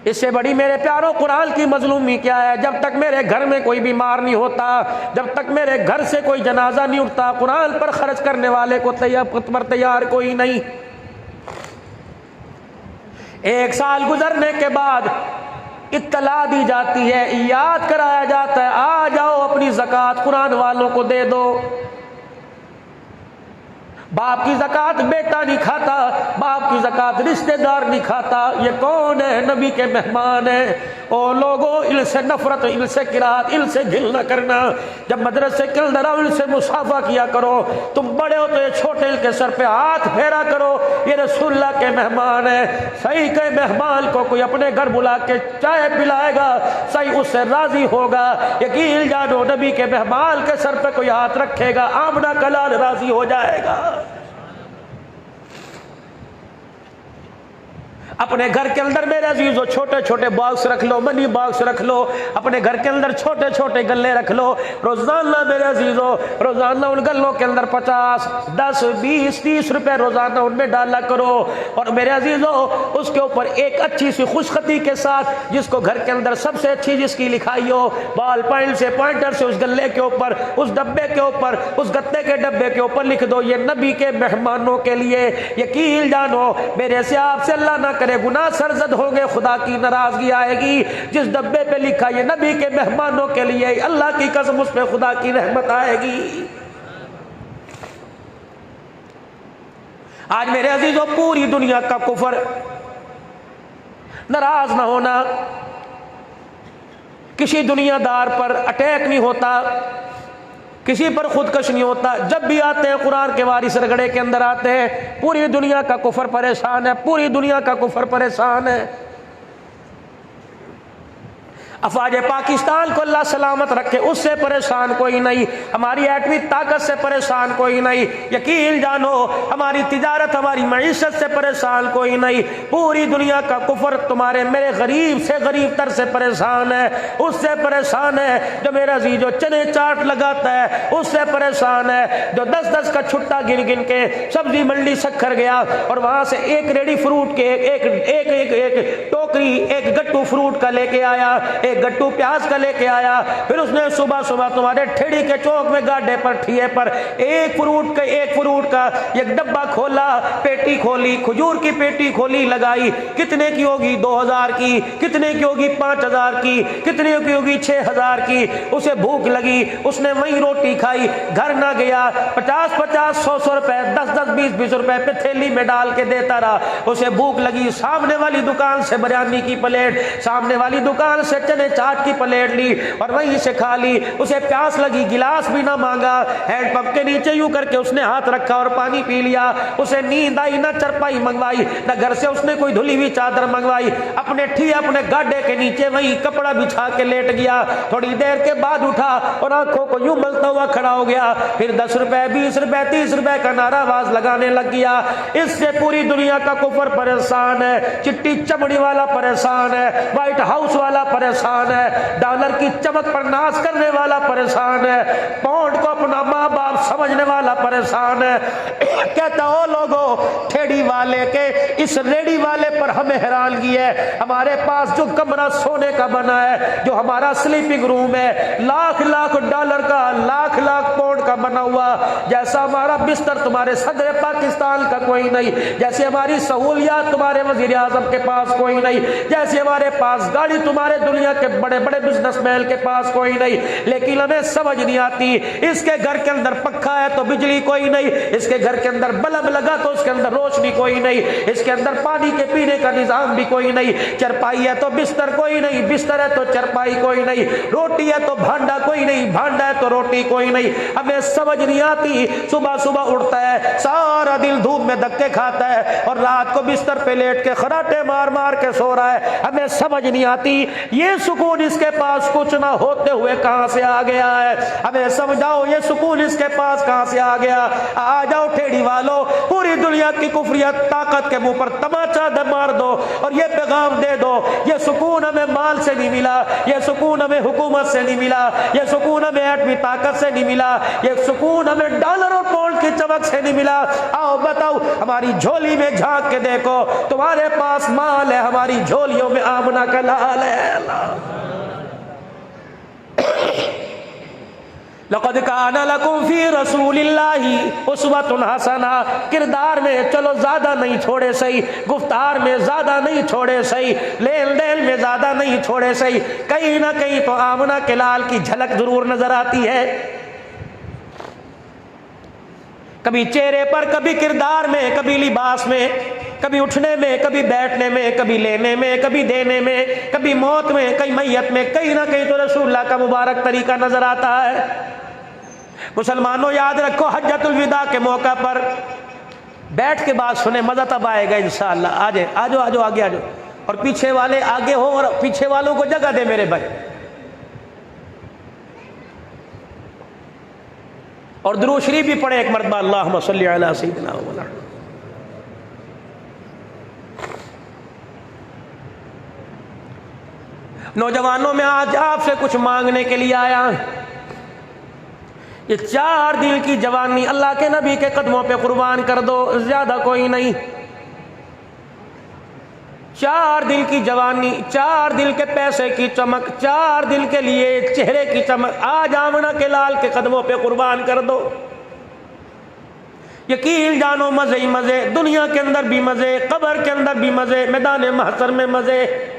इससे बड़ी मेरे प्यारों कुरान की मजलूमी क्या है? जब तक मेरे घर में कोई बीमार नहीं होता, जब तक मेरे घर से कोई जनाजा नहीं उठता, कुरान पर खर्च करने वाले को तैयार कोई नहीं। 1 साल गुजरने के बाद इत्तला दी जाती है, याद कराया जाता है, आ जाओ अपनी ज़कात कुरान वालों को दे दो। बाप की ज़कात बेटा नहीं खाता, बाप की ज़कात रिश्तेदार नहीं खाता। ये कौन है? नबी के मेहमान है। ओ लोगों, इनसे नफरत, इनसे किरात, इनसे गिल न करना। जब मदरसे के अंदर आओ, इनसे मुसाफा किया करो। तुम बड़े हो तो ये छोटे के सर पे हाथ फेरा करो, ये रसूलुल्लाह के मेहमान है। सही के मेहमान को कोई अपने घर बुला के चाय पिलाएगा, सही उससे राजी होगा। यकीन जानो, नबी के मेहमान के सर पे कोई हाथ रखेगा, आमना कलाल राजी हो जाएगा। अपने घर के अंदर मेरे अजीजों छोटे छोटे बॉक्स रख लो, मनी बॉक्स रख लो, अपने घर के अंदर छोटे छोटे गल्ले रख लो। रोजाना मेरे अजीजों, रोजाना उन गल्लों के अंदर 50, 10, 20, 30 रुपए रोजाना उनमें डाला करो। और मेरे अजीजों, उसके ऊपर एक अच्छी सी खुशखती के साथ, जिसको घर के अंदर सबसे अच्छी जिसकी लिखाई हो, बॉल पॉइंट से, पॉइंटर से उस गल्ले के ऊपर, उस डब्बे के ऊपर, उस गत्ते के डब्बे के ऊपर लिख दो, ये नबी के मेहमानों के लिए। यकीन जानो, मेरे से आपसे अल्लाह ना करे गुनाह सरजद होंगे, खुदा की नाराजगी आएगी। जिस डब्बे पे लिखा ये नबी के मेहमानों के लिए, अल्लाह की कसम उस पे खुदा की रहमत आएगी। आज मेरे अजीजों, पूरी दुनिया का कुफर, नाराज ना होना, किसी दुनियादार पर अटैक नहीं होता, किसी पर खुदकश नहीं होता। जब भी आते हैं कुरान के वारिस रगड़े के अंदर आते हैं, पूरी दुनिया का कुफर परेशान है, पूरी दुनिया का कुफर परेशान है। अफवाज पाकिस्तान को अल्लाह सलामत रखे, उससे परेशान कोई नहीं, हमारी एटमी ताकत से परेशान कोई नहीं, यकीन जानो हमारी तिजारत हमारी मईशत से परेशान कोई नहीं। पूरी दुनिया का कुफर तुम्हारे मेरे गरीब से गरीब तर से परेशान है, उससे परेशान है जो मेरा जी जो चने चाट लगाता है, उससे परेशान है जो 10-10 का छुट्टा गिन गिन के सब्जी मंडी शक्कर गया और वहां से एक रेडी फ्रूट के एक टोकरी एक गट्टू फ्रूट का लेके आया, एक गट्टू प्याज का लेके आया, फिर उसने सुबह सुबह तुम्हारे ठेड़ी के चौक में गाड्डे पर ठिए पर एक फ्रूट का एक डब्बा खोला, पेटी खोली, खजूर की पेटी खोली, लगाई, कितने की होगी 2000 की, कितने की होगी 5000 की, कितने की होगी 6000 की। उसे भूख लगी, उसने वही रोटी खाई, घर ना गया, 50-50 100 रुपए 10-10 20-20 रुपए पे थैली में डाल के देता रहा। उसे भूख लगी, सामने वाली दुकान से बिरयानी की प्लेट, सामने वाली दुकान से चने चाट की प्लेट ली और वहीं से खा ली। उसे प्यास लगी, गिलास भी ना मांगा, हैंडपंप के नीचे यूं करके उसने हाथ रखा और पानी पी लिया। उसे नींद आई, ना चरपाई मंगवाई, ना घर से उसने कोई धुली हुई चादर मंगवाई, अपने गाड्डे के नीचे वही कपड़ा बिछा के लेट गया। थोड़ी देर के बाद उठा और आंखों को यूं मलता हुआ खड़ा हो गया, फिर 10 रुपए 20 रुपए 30 रुपए का नाराबाज लगाने लग गया। इससे पूरी दुनिया का कुफर परेशान है, चिट्टी चमड़ी वाला परेशान है, व्हाइट हाउस वाला परेशान है, डॉलर की चमक पर नाश करने वाला परेशान है, पाउंड को अपना माँ बाप समझने वाला परेशान है। कहता हो लोगों, ठेड़ी वाले के इस रेडी वाले पर हमें हैरानगी है। हमारे पास जो कमरा सोने का बना है, जो हमारा स्लीपिंग रूम है, लाख लाख डॉलर का, लाख लाख पाउंड का बना हुआ, जैसा हमारा बिस्तर तुम्हारे सदर पाकिस्तान का कोई नहीं, जैसे हमारी सहूलियात तुम्हारे वजीर आजम के पास कोई नहीं, जैसे हमारे पास गाड़ी तुम्हारे दुनिया के बड़े बड़े बिजनेसमैन के पास कोई नहीं। लेकिन हमें समझ नहीं आती, इसके घर के अंदर पक्का है तो बिजली कोई नहीं, इसके घर के अंदर बल्ब लगा तो उसके अंदर रोशनी कोई नहीं, इसके अंदर पानी के पीने का निजाम भी कोई नहीं, चरपाई है तो बिस्तर कोई नहीं, बिस्तर है तो चरपाई कोई नहीं, रोटी है तो भांडा कोई नहीं, भांडा है तो रोटी कोई नहीं। हमें समझ नहीं आती, सुबह सुबह उठता है, सारा दिन धूप में धक्के खाता है और रात को बिस्तर पे लेट के खराटे मार मार के सो रहा है। हमें समझ नहीं आती ये सुकून इसके पास कुछ ना होते हुए कहां से आ गया है। हमें समझाओ ये सुकून इसके पास कहां से आ गया। आ जाओ ठेड़ी वालों, पूरी दुनिया की कुफरियत ताकत के मुंह पर तमाचा मार दो और ये पैगाम दे दो, ये सुकून हमें माल से नहीं मिला, ये सुकून हमें हुकूमत से नहीं मिला, ये सुकून हमें एटमी ताकत से नहीं मिला, ये सुकून हमें डॉलर और पाउंड की चमक से नहीं मिला। आओ बताओ, हमारी झोली में झांक के देखो, तुम्हारे पास माल है, हमारी झोलियों में आमना का लाल है। लक़द काना लकुम फी रसूलिल्लाहि उस्वतुन हसना, किरदार में चलो ज्यादा नहीं छोड़े सही, गुफ्तार में ज्यादा नहीं छोड़े सही, लेन देन में ज्यादा नहीं छोड़े सही, कहीं ना कहीं तो आमना के लाल की झलक जरूर नजर आती है। कभी चेहरे पर, कभी किरदार में, कभी लिबास में, कभी उठने में, कभी बैठने में, कभी लेने में, कभी देने में, कभी मौत में, कहीं मैयत में, कहीं ना कहीं तो रसूलुल्लाह का मुबारक तरीका नजर आता है। मुसलमानों याद रखो, हज्जतुल विदा के मौका पर बैठ के बात सुने, मजा तब आएगा इंशाअल्लाह। आ जाओ आगे आ जाओ, और पीछे वाले आगे हो और पीछे वालों को जगह दे मेरे भाई। और दुरूद शरीफ भी पढ़े एक मरतबा, अल्लाहुम्मा सल्ली अला सय्यिदिना मौलाना। नौजवानों में आज आपसे कुछ मांगने के लिए आया। ये 4 दिन की जवानी अल्लाह के नबी के कदमों पे कुर्बान कर दो, ज्यादा कोई नहीं। 4 दिन की जवानी, 4 दिन के पैसे की चमक, 4 दिन के लिए चेहरे की चमक, आज आमना के लाल के कदमों पे कुर्बान कर दो। यकीन जानो मजे ही मजे, दुनिया के अंदर भी मजे, कब्र के अंदर भी मजे, मैदान महशर में मजे।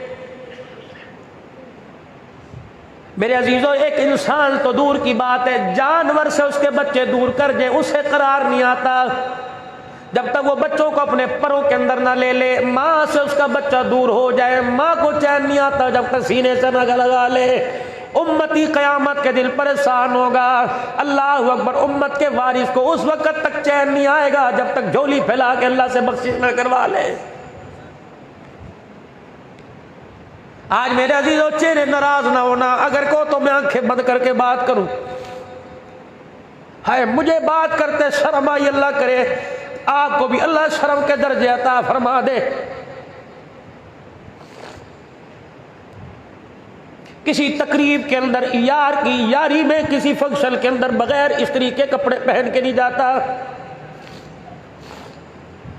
मेरे अजीजों, एक इंसान तो दूर की बात है, जानवर से उसके बच्चे दूर कर जाए उसे करार नहीं आता। जब तक वो बच्चों को अपने परों के अंदर ना ले ले, माँ से उसका बच्चा दूर हो जाए, माँ को चैन नहीं आता जब तक सीने से न लगा ले। उम्मती क़यामत के दिन परेशान होगा। अल्लाह अकबर, उम्मत के वारिस को उस वक्त तक चैन नहीं आएगा जब तक झोली फैला के अल्लाह से बख्शिश न करवा ले। आज मेरे अजीजों चेहरे नाराज ना होना, अगर को तो मैं आंखें बंद करके बात करूं। हाय मुझे बात करते शर्म आई, अल्लाह करे आपको भी अल्लाह शर्म के दर्जे अता फरमा दे। किसी तकरीब के अंदर यार की यारी में, किसी फंक्शन के अंदर बगैर स्त्री के कपड़े पहन के नहीं जाता।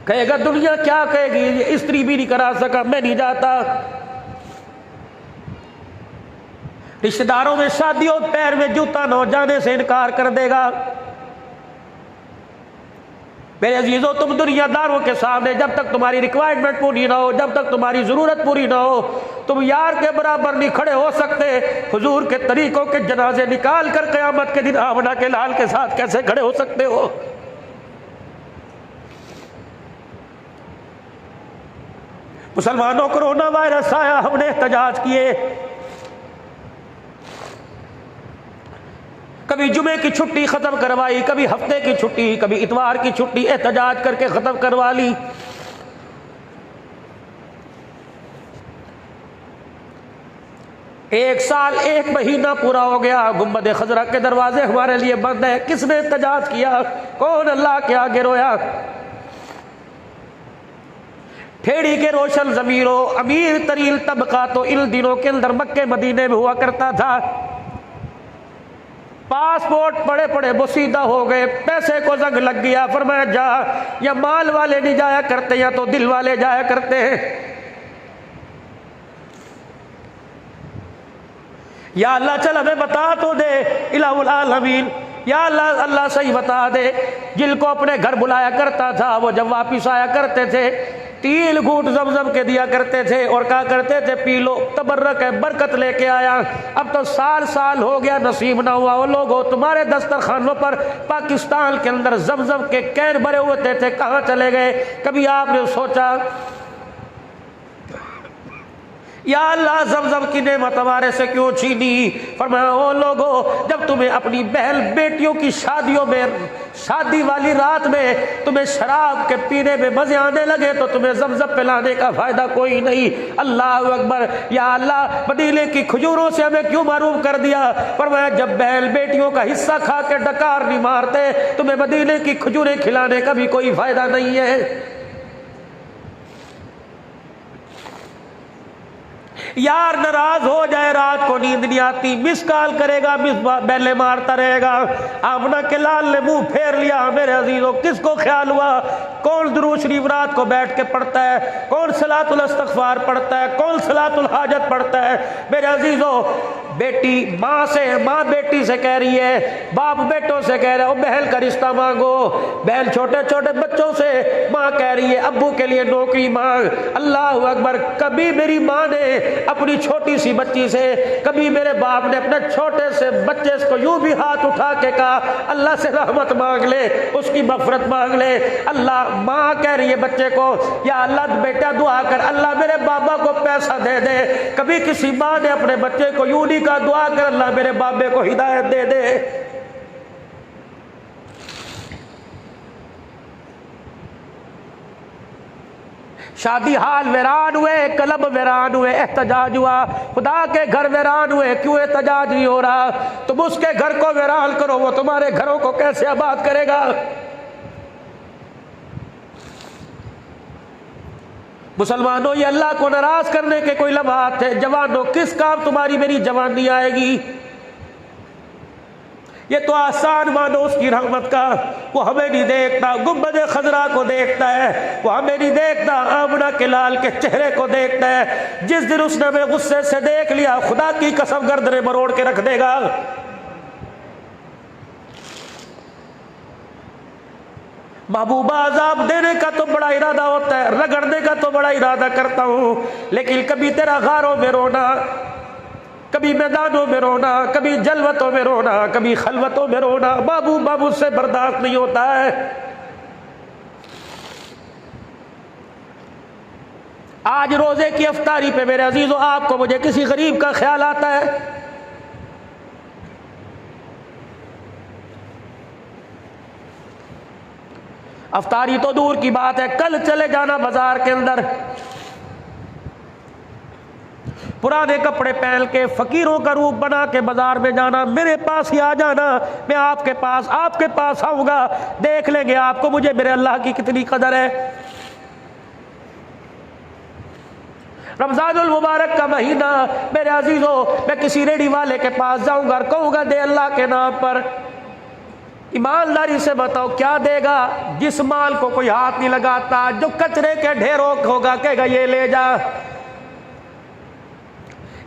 कहेगा दुनिया क्या कहेगी, ये स्त्री भी नहीं करा सका, मैं नहीं जाता। रिश्तेदारों में शादियों पैर में जूता न हो, जाने से इनकार कर देगा। मेरे अजीजों तुम दुनियादारों के सामने जब तक तुम्हारी रिक्वायरमेंट पूरी ना हो, जब तक तुम्हारी जरूरत पूरी ना हो, तुम यार के बराबर नहीं खड़े हो सकते। हुजूर के तरीकों के जनाजे निकाल कर क़यामत के दिन आमना के लाल के साथ कैसे खड़े हो सकते हो। मुसलमानों कोरोना वायरस आया, हमने एहतजाज किए। कभी जुमे की छुट्टी खत्म करवाई, कभी हफ्ते की छुट्टी, कभी इतवार की छुट्टी एहतजाज करके खत्म करवा ली। एक साल एक महीना पूरा हो गया, गुम्बद खजरा के दरवाजे हमारे लिए बंद है। किसने एहतजाज किया? कौन अल्लाह के आगे रोया? ठेड़ी के रोशन जमीरों, अमीर तरीन तबका तो इन दिनों के अंदर मक्के मदीने में हुआ करता था। पासपोर्ट पड़े पड़े बोसीदा हो गए, पैसे को जंग लग गया। फरमाया जा, या माल वाले नहीं जाया करते या तो दिल वाले जाया करते हैं। या अल्लाह चल हमें बता तो दे, इलाहुल आलमीन, या अल्लाह अल्लाह सही बता दे। जिनको अपने घर बुलाया करता था वो जब वापिस आया करते थे 3 घूंट ज़मज़म के दिया करते थे और कहा करते थे पी लो, तबर्रक है, बरकत लेके आया। अब तो साल साल हो गया, नसीब ना हुआ। वो लोग तुम्हारे दस्तरखानों पर पाकिस्तान के अंदर ज़मज़म के कैन भरे होते थे, कहाँ चले गए? कभी आपने सोचा या अल्लाह ज़मज़म की नेमत हमारे से क्यों छीनी? फरमाया ओ लोगो, जब तुम्हें अपनी बहन बेटियों की शादियों में, शादी वाली रात में तुम्हें शराब के पीने में मजे आने लगे तो तुम्हें ज़मज़म पिलाने का फायदा कोई नहीं। अल्लाह अकबर। या अल्लाह मदीने की खजूरों से हमें क्यों महरूम कर दिया? फरमाया जब बहन बेटियों का हिस्सा खा के डकार नहीं मारते, तुम्हें मदीने की खजूरें खिलाने का भी कोई फायदा नहीं है। यार नाराज हो जाए, रात को नींद नहीं आती, मिस कॉल करेगा, मिस बेले मारता रहेगा। आमना के लाल ने मुंह फेर लिया। मेरे अजीजों किसको ख्याल हुआ कौन दुरूद शरीफ रात को बैठ के पढ़ता है, कौन सलातुल इस्तिग़फ़ार पढ़ता है, कौन सलातुल हाजत पढ़ता है? मेरे अजीजों बेटी माँ से, माँ बेटी से कह रही है, बाप बेटों से कह रहा है बहन का रिश्ता मांगो, बहन छोटे छोटे बच्चों से माँ कह रही है अब्बू के लिए नौकरी मांग। अल्लाह अकबर। कभी मेरी माँ ने अपनी छोटी सी बच्ची से, कभी मेरे बाप ने अपने छोटे से बच्चे को यूं भी हाथ उठा के कहा अल्लाह से रहमत मांग ले, उसकी मग़फ़िरत मांग ले। अल्लाह, माँ कह रही है बच्चे को या अल्लाह बेटा दुआ कर, अल्लाह मेरे बाबा को पैसा दे दे। कभी किसी माँ ने अपने बच्चे को यूं नहीं कहा दुआ कर अल्लाह मेरे बाबे को हिदायत दे दे। शादी हाल वीरान हुए, कलब वीरान हुए, एहतजाज हुआ। खुदा के घर वीरान हुए, क्यों एहतजाज नहीं हो रहा? तुम उसके घर को वीरान करो, वो तुम्हारे घरों को कैसे आबाद करेगा? मुसलमानों, ये अल्लाह को नाराज करने के कोई लम्हात है। जवानों, किस काम तुम्हारी मेरी जवानी आएगी? ये तो आसान मानो उसकी रहमत का। वो हमें नहीं देखता, गुम्बद खजरा को देखता है, वो हमें नहीं देखता, आमना के लाल के चेहरे को देखता है। जिस दिन उसने हमें गुस्से से देख लिया, खुदा की कसम गर्दने मरोड़ के रख देगा। महबूबा अजाब देने का तो बड़ा इरादा होता है, रगड़ने का तो बड़ा इरादा करता हूं, लेकिन कभी तेरा गारों में रोना, कभी मैदानों में रोना, कभी जलवतों में रोना, कभी खलवतों में रोना, बाबू बाबू से बर्दाश्त नहीं होता है। आज रोजे की अफ्तारी पे मेरे अजीजों, आपको मुझे किसी गरीब का ख्याल आता है? अफ्तारी तो दूर की बात है, कल चले जाना बाजार के अंदर, पुराने कपड़े पहन के फकीरों का रूप बना के बाजार में जाना, मेरे पास ही आ जाना, मैं आपके पास आऊंगा, देख लेंगे आपको मुझे मेरे अल्लाह की कितनी कदर है। रमजानुल मुबारक का महीना मेरे अजीजों, मैं किसी रेडी वाले के पास जाऊंगा और कहूंगा दे अल्लाह के नाम पर। ईमानदारी से बताओ क्या देगा? जिस माल को कोई हाथ नहीं लगाता, जो कचरे के ढेरों होगा, कहेगा ये ले जा।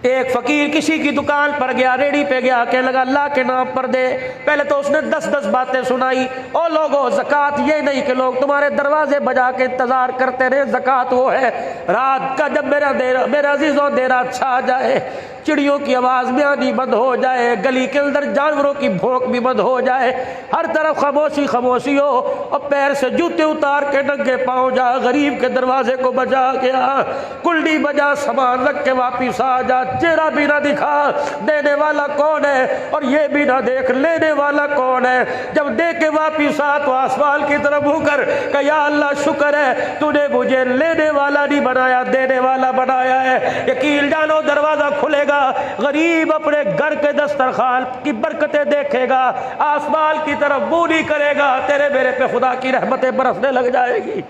एक फकीर किसी की दुकान पर गया, रेडी पे गया, कहने लगा अल्लाह के नाम पर दे। पहले तो उसने 10-10 बातें सुनाई। ओ लोगों, ज़कात ये नहीं कि लोग तुम्हारे दरवाजे बजा के इंतजार करते रहे, ज़कात वो है रात का जब मेरा अजीजों देरा छा जाए, चिड़ियों की आवाज़ भी आनी बंद हो जाए, गली के अंदर जानवरों की भौंक भी बंद हो जाए, हर तरफ खामोशी खामोशी हो, और पैर से जूते उतार के नंगे पाँव जा गरीब के दरवाजे को बजा के आ, कुल्डी बजा, सामान रख के वापिस आ जा, चेहरा भी ना दिखा, देने वाला कौन है और ये भी ना देख लेने वाला कौन है। जब दे के वापिस आ तो आसमान की तरफ मुकर कि या अल्लाह शुक्र है तूने मुझे लेने वाला नहीं बनाया, देने वाला बनाया है। यकीन जानो दरवाजा खुलेगा, गरीब अपने घर के दस्तरखान की बरकतें देखेगा, आसमान की तरफ मुंह नहीं करेगा, तेरे मेरे पे खुदा की रहमतें बरसने लग जाएगी।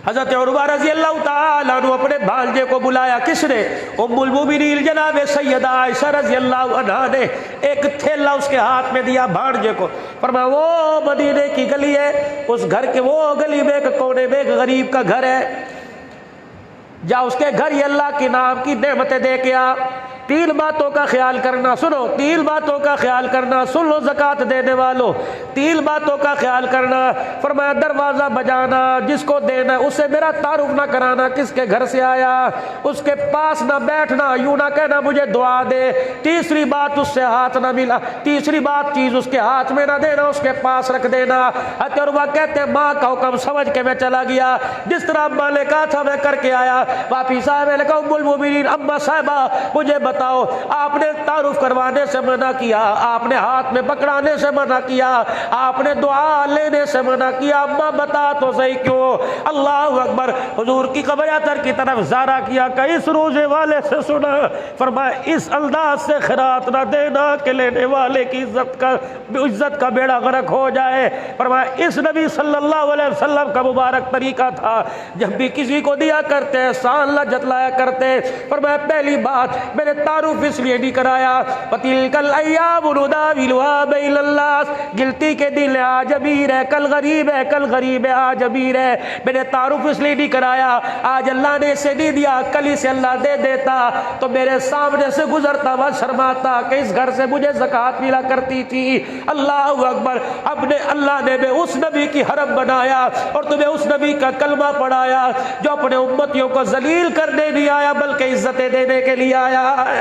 हज़रत उर्वा रज़ी अल्लाह ताला अन्हु अपने भांजे को बुलाया। किसने? उम्मुल मोमिनीन जनाब सैयदा आयशा रज़ी अल्लाह अन्हा ने एक थैला उसके हाथ में दिया भांजे को। फरमाया वो मदीने की गली है, उस घर के वो गली में एक कोने में एक गरीब का घर है, जा उसके घर ये अल्लाह के नाम की नेमतें दे के आ। 3 बातों का ख्याल करना, सुनो 3 बातों का ख्याल करना, सुन लो ज़कात देने वालों, 3 बातों का ख्याल करना। फरमाया दरवाज़ा बजाना, जिसको देना उसे मेरा तारुफ ना कराना, किसके घर से आया उसके पास ना बैठना, यूं ना कहना मुझे दुआ दे। तीसरी बात उससे हाथ ना मिला, तीसरी बात चीज़ उसके हाथ में ना देना, उसके पास रख देना। हज़रत कहते माँ का हुक्म समझ के मैं चला गया, जिस तरह अम्मा ने कहा था मैं करके आया। वापिस आया, मैंने कहा उम्मुल मोमिनीन अम्मा साहिबा मुझे बताओ, आपने तारुफ करवाने से मना किया, आपने हाथ में पकड़ाने से मना किया, आपने दुआ लेने से मना किया, अम्मा बता तो सही क्यों? अल्लाह अकबर। हुजूर की कब्र अतर की तरफ ज़ारा किया, कई इस रोजे वाले से सुना, फरमाया इस अंदाज से खैरात ना देना कि लेने वाले की इज्जत का बेड़ा गर्क हो जाए। फरमाया इस नबी सल्लल्लाहु अलैहि वसल्लम का मुबारक तरीका था, जब भी किसी को दिया करते एहसान न जतलाया करते। फरमाया पहली बात मैंने तारुफ इसलिए नहीं कराया, पतिलकल अय्याम नुदाविलुहा बैनन्नास, गिलती के दिन आज अमीर है कल गरीब है, कल गरीब है आज अमीर है। मैंने तारुफ इसलिए नहीं कराया, आज अल्लाह ने इसे नहीं दिया कल इसे अल्लाह दे देता तो मेरे सामने से गुजरता हुआ शर्माता कि इस घर से मुझे ज़कात मिला करती थी। अल्लाह अकबर। अपने अल्लाह ने भी उस नबी की हरम बनाया और तुम्हें उस नबी का कलमा पढ़ाया जो अपने उम्मतियों को जलील करने नहीं आया बल्कि इज्जतें देने के लिए आया है।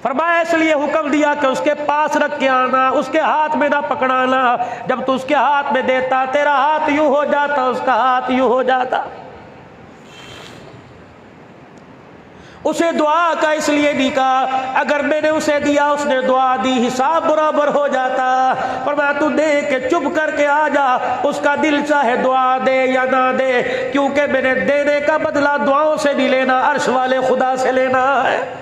फरमाया इसलिए हुक्म दिया कि उसके पास रख के आना, उसके हाथ में ना पकड़ाना। जब तू उसके हाथ में देता तेरा हाथ यूं हो जाता, उसका हाथ यूं हो जाता। उसे दुआ का इसलिए नहीं कहा, अगर मैंने उसे दिया उसने दुआ दी हिसाब बराबर हो जाता। पर मैं तू दे के चुप करके आ जा, उसका दिल चाहे दुआ दे या ना दे, क्योंकि मैंने देने का बदला दुआओं से नहीं लेना, अर्श वाले खुदा से लेना है।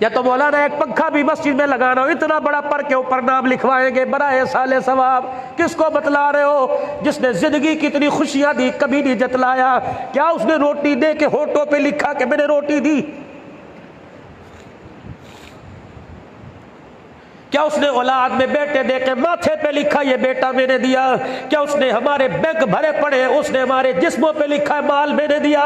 या तो मौलाना एक पंखा भी मस्जिद में लगाना हो, इतना बड़ा पर के ऊपर नाम लिखवाएंगे बराए साले सवाब। किसको बतला रहे हो? जिसने जिंदगी की इतनी खुशियां दी कभी नहीं जतलाया। क्या उसने रोटी दे के होठों पे लिखा कि मैंने रोटी दी? क्या उसने औलाद में बेटे दे के माथे पे लिखा ये बेटा मैंने दिया? क्या उसने हमारे बैंक भरे पड़े उसने हमारे जिस्मों पे लिखा है माल मैंने दिया?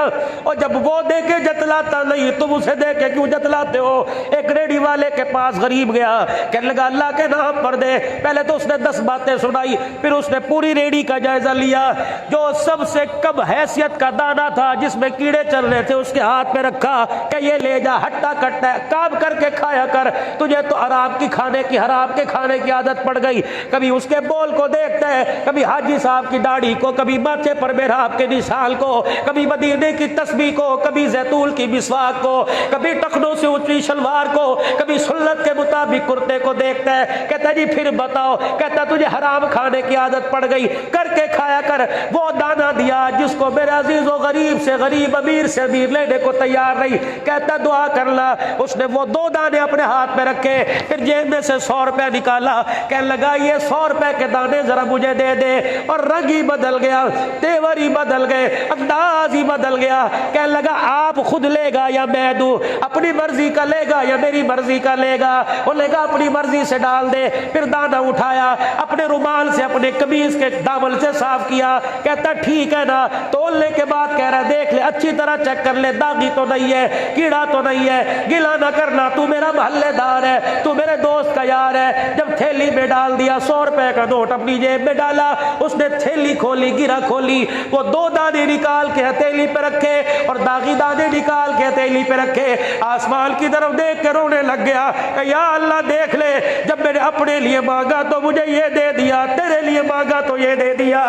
और जब वो दे के जतलाता नहीं तुम उसे दे के क्यों जतलाते हो? एक रेडी वाले के पास गरीब गया, कहने लगा अल्लाह के नाम पर दे। पहले तो उसने 10 बातें सुनाई, फिर उसने पूरी रेडी का जायजा लिया। जो सबसे कम हैसियत का दाना था जिसमें कीड़े चल रहे थे उसके हाथ में रखा कि ये ले जा, हट्टा कट्टा काम करके खाया कर, तुझे तो आराम की खाने की हराम के खाने की आदत पड़ गई। कभी उसके बोल को देखते हैं, कभी हाजी साहब की दाढ़ी को, कभी माथे पर मेहराब के निशान को, कभी मदीने की तस्बीह को, कभी जैतून की मिसवाक को, कभी टखनों से ऊंची शलवार को, कभी सुन्नत के मुताबिक कुर्ते को देखता है। कहता जी फिर बताओ, कहता तुझे हराम खाने की आदत पड़ गई, करके खाया कर। वो दाना दिया जिसको मेरे अजीजों गरीब से गरीब, अमीर से अमीर लेने को तैयार नहीं। कहता दुआ कर ला। उसने वो 2 दाने अपने हाथ में रखे, फिर जेब में से 100 रुपया निकाला, कहने लगा ये 100 रुपए के दाने जरा मुझे दे दे। और रंग ही बदल गया, तेवर ही बदल गए, अंदाज ही बदल गया। कहने लगा आप खुद लेगा या मैं दूं, अपनी मर्जी का लेगा या मेरी मर्जी का लेगा? वो लेगा अपनी मर्जी से डाल दे। फिर दाना उठाया, अपने रुमाल से अपने कमीज के दामन से साफ किया। कहता ठीक है ना? तोलने के बाद कह रहा देख ले, अच्छी तरह चेक कर ले, दागी तो नहीं है, कीड़ा तो नहीं है, गिला ना करना, तू मेरा मोहल्लेदार है, तू मेरे दोस्त का यार है। जब थैली में डाल दिया, 100 रुपए का नोट अपनी जेब में डाला, उसने थैली खोली, गिरा खोली, वो 2 दाने निकाल के हथेली पे रखे और दागी दाने निकाल के हथेली पे रखे। आसमान की तरफ देख के रोने लग गया, या अल्लाह देख ले, जब मैंने अपने लिए मांगा तो मुझे ये दे दिया, तेरे लिए मांगा तो ये दे दिया।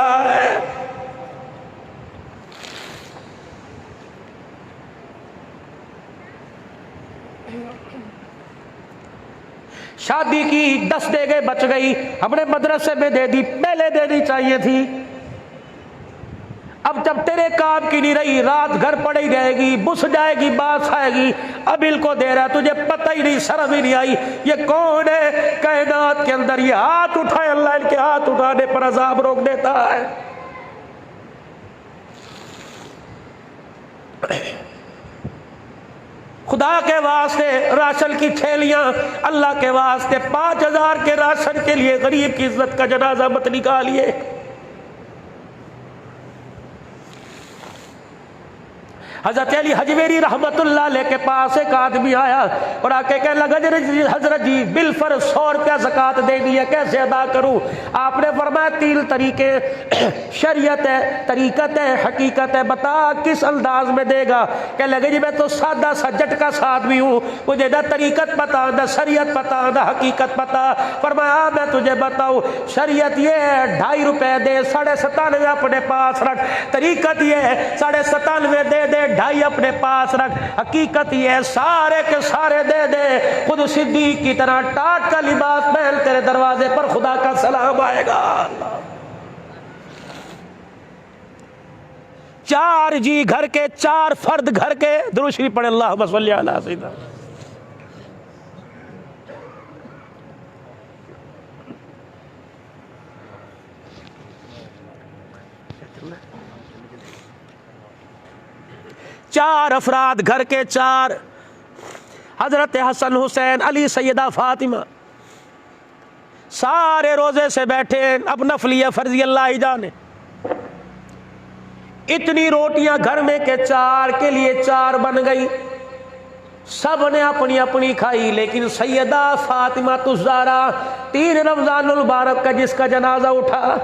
शादी की 10 देगे बच गई, हमने मदरसे में दे दी, पहले देनी चाहिए थी। अब जब तेरे काम की नहीं रही, रात घर पड़ी रहेगी, बुस जाएगी, बात आएगी, अब इनको दे रहा, तुझे पता ही नहीं, शर्म ही नहीं आई। ये कौन है कायनात के अंदर ये हाथ उठाए, अल्लाह इनके हाथ उठाने पर अजाब रोक देता है। खुदा के वास्ते राशन की थैलियां, अल्लाह के वास्ते 5000 के राशन के लिए गरीब की इज्जत का जनाजा मत निकालिए। हजरत अली हजवेरी रहमतुल्लाह अलैह के पास एक आदमी आया और आके कहने लगा हजरत जी बिल फर्ज 100 रुपया ज़कात देनी है, कैसे अदा करूं? आपने फरमाया 3 तरीके, शरीयत है, तरीकत है, हकीकत है, बता किस अंदाज में देगा? कहने लगे जी मैं तो सादा सा झटका सा आदमी हूँ, मुझे ना तरीकत पता, ना शरीयत पता, ना हकीकत पता। फरमाया मैं तुझे बताऊँ, शरीयत ये है 2.5 रुपए दे, 97.5 अपने पास रख। तरीकत ये है 97.5 दे दे, 2.5 अपने पास रख। हकीकत ये सारे के सारे दे दे, खुद सिद्दीक की तरह टाट का लिबास पहन तेरे दरवाजे पर खुदा का सलाम आएगा। 4 जी घर के, 4 फर्द घर के, दुरूद शरीफ पढ़े, अल्लाहुम्मा सल्ली अला सय्यिदना। चार अफराद घर के, 4, हजरत हसन हुसैन अली सैयदा फातिमा, सारे रोजे से बैठे, अब नफलिया फर्जी अल्लाह ही जाने। इतनी रोटियां घर में के 4 के लिए 4 बन गई, सब ने अपनी अपनी खाई, लेकिन सैयदा फातिमा तुज़ारा 3 रमजानुल मुबारक का जिसका जनाजा उठा,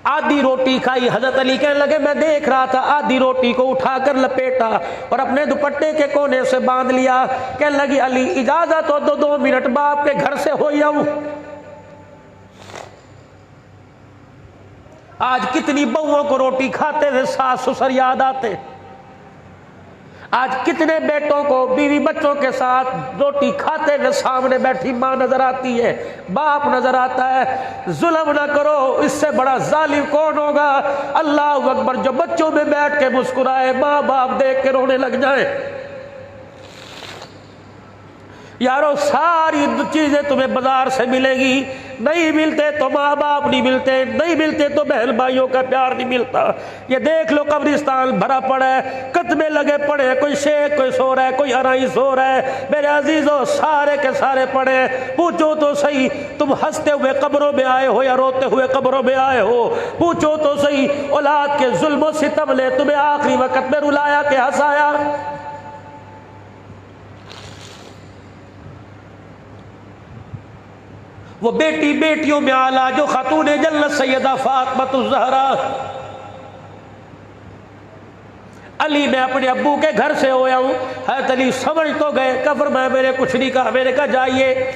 आधी रोटी खाई। हजरत अली कहने लगे मैं देख रहा था, आधी रोटी को उठाकर लपेटा और अपने दुपट्टे के कोने से बांध लिया। कहने लगी अली इजाजत हो, 2 मिनट बाप के घर से हो जाऊं। आज कितनी बहुओं को रोटी खाते हुए सास ससुर याद आते, आज कितने बेटों को बीवी बच्चों के साथ रोटी खाते हुए सामने बैठी माँ नजर आती है, बाप नजर आता है। जुल्म ना करो, इससे बड़ा जालिम कौन होगा? अल्लाह अकबर, जो बच्चों में बैठ के मुस्कुराए, माँ बाप देख के रोने लग जाए। यारो सारी चीजें तुम्हें बाजार से मिलेगी, नहीं मिलते तो माँ बाप नहीं मिलते, नहीं मिलते तो बहन भाइयों का प्यार नहीं मिलता। ये देख लो कब्रिस्तान भरा पड़ा है, कत्मे लगे पड़े हैं, कोई शेख कोई सो रहा है, कोई अराई सो रहा है। मेरे अजीजों सारे के सारे पड़े हैं। पूछो तो सही, तुम हंसते हुए कब्रों में आए हो या रोते हुए कब्रों में आए हो? पूछो तो सही, औलाद के जुल्म सितम ने तुम्हें आखिरी वक्त में रुलाया के हंसाया? वो बेटी बेटियों में आला जो खातून जन्नत सैयदा फातिमा ज़हरा, अली मैं अपने अब्बू के घर से होया हूँ। हज़रत अली समझ तो गए, कब्र में मेरे कुछ नहीं कहा। मैंने कहा जाइए।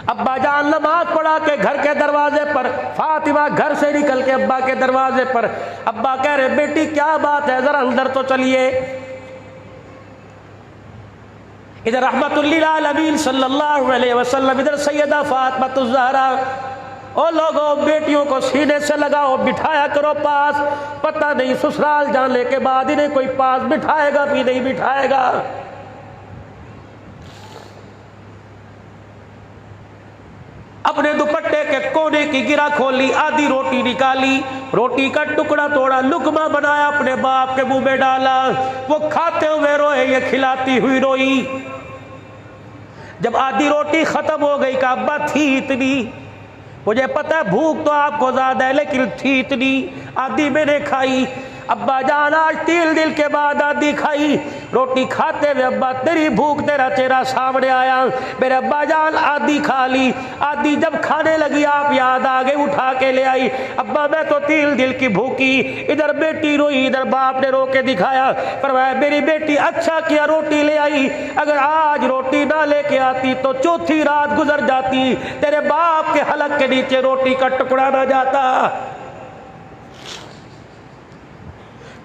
अब्बा जान नमाज पढ़ा के घर के दरवाजे पर, फातिमा घर से निकल के अब्बा के दरवाजे पर। अब्बा कह रहे बेटी क्या बात है, जरा अंदर तो चलिए। इधर रहमतुल्लिल आलमीन सल्लल्लाहु अलैहि वसल्लम, इधर सैयदा फातिमा ज़हरा। ओ लोगों, बेटियों को सीने से लगाओ, बिठाया करो पास। पता नहीं ससुराल जाने के बाद इन्हें कोई पास बिठाएगा भी नहीं बिठाएगा। अपने दुपट्टे के कोने की गिरा खोली, आधी रोटी निकाली, रोटी का टुकड़ा तोड़ा, लुकमा बनाया, अपने बाप के मुंह में डाला। वो खाते हुए रोए, ये खिलाती हुई रोई। जब आधी रोटी खत्म हो गई, कहा अब्बा थी इतनी, मुझे पता है भूख तो आपको ज्यादा है लेकिन थी इतनी, आधी मैंने खाई। अब्बा जान आज 3 दिन के बाद आधी खाई। रोटी खाते हुए अब्बा तेरी भूख, तेरा चेहरा सामने आया। मेरे अब्बा जान आधी खा ली। आधी जब खाने लगी आप याद आ गए, उठा के ले आई। अब्बा मैं तो 3 दिन की भूखी। इधर बेटी रोई, इधर बाप ने रो के दिखाया। पर मेरी बेटी अच्छा किया रोटी ले आई, अगर आज रोटी ना लेके आती तो चौथी रात गुजर जाती, तेरे बाप के हलक के नीचे रोटी का टुकड़ा ना जाता।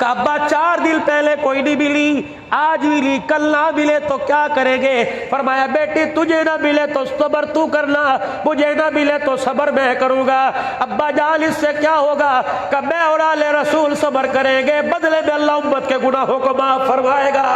अब्बा 4 दिन पहले कोई नहीं मिली, आज मिली, कल ना मिले तो क्या करेंगे? फरमाया बेटी तुझे ना मिले तो सब्र तू करना, मुझे ना मिले तो सब्र मैं करूंगा। अब्बा जान इससे क्या होगा? कि मैं और आले रसूल सब्र करेंगे, बदले में अल्लाह उम्मत के गुनाहों को माफ फरमाएगा।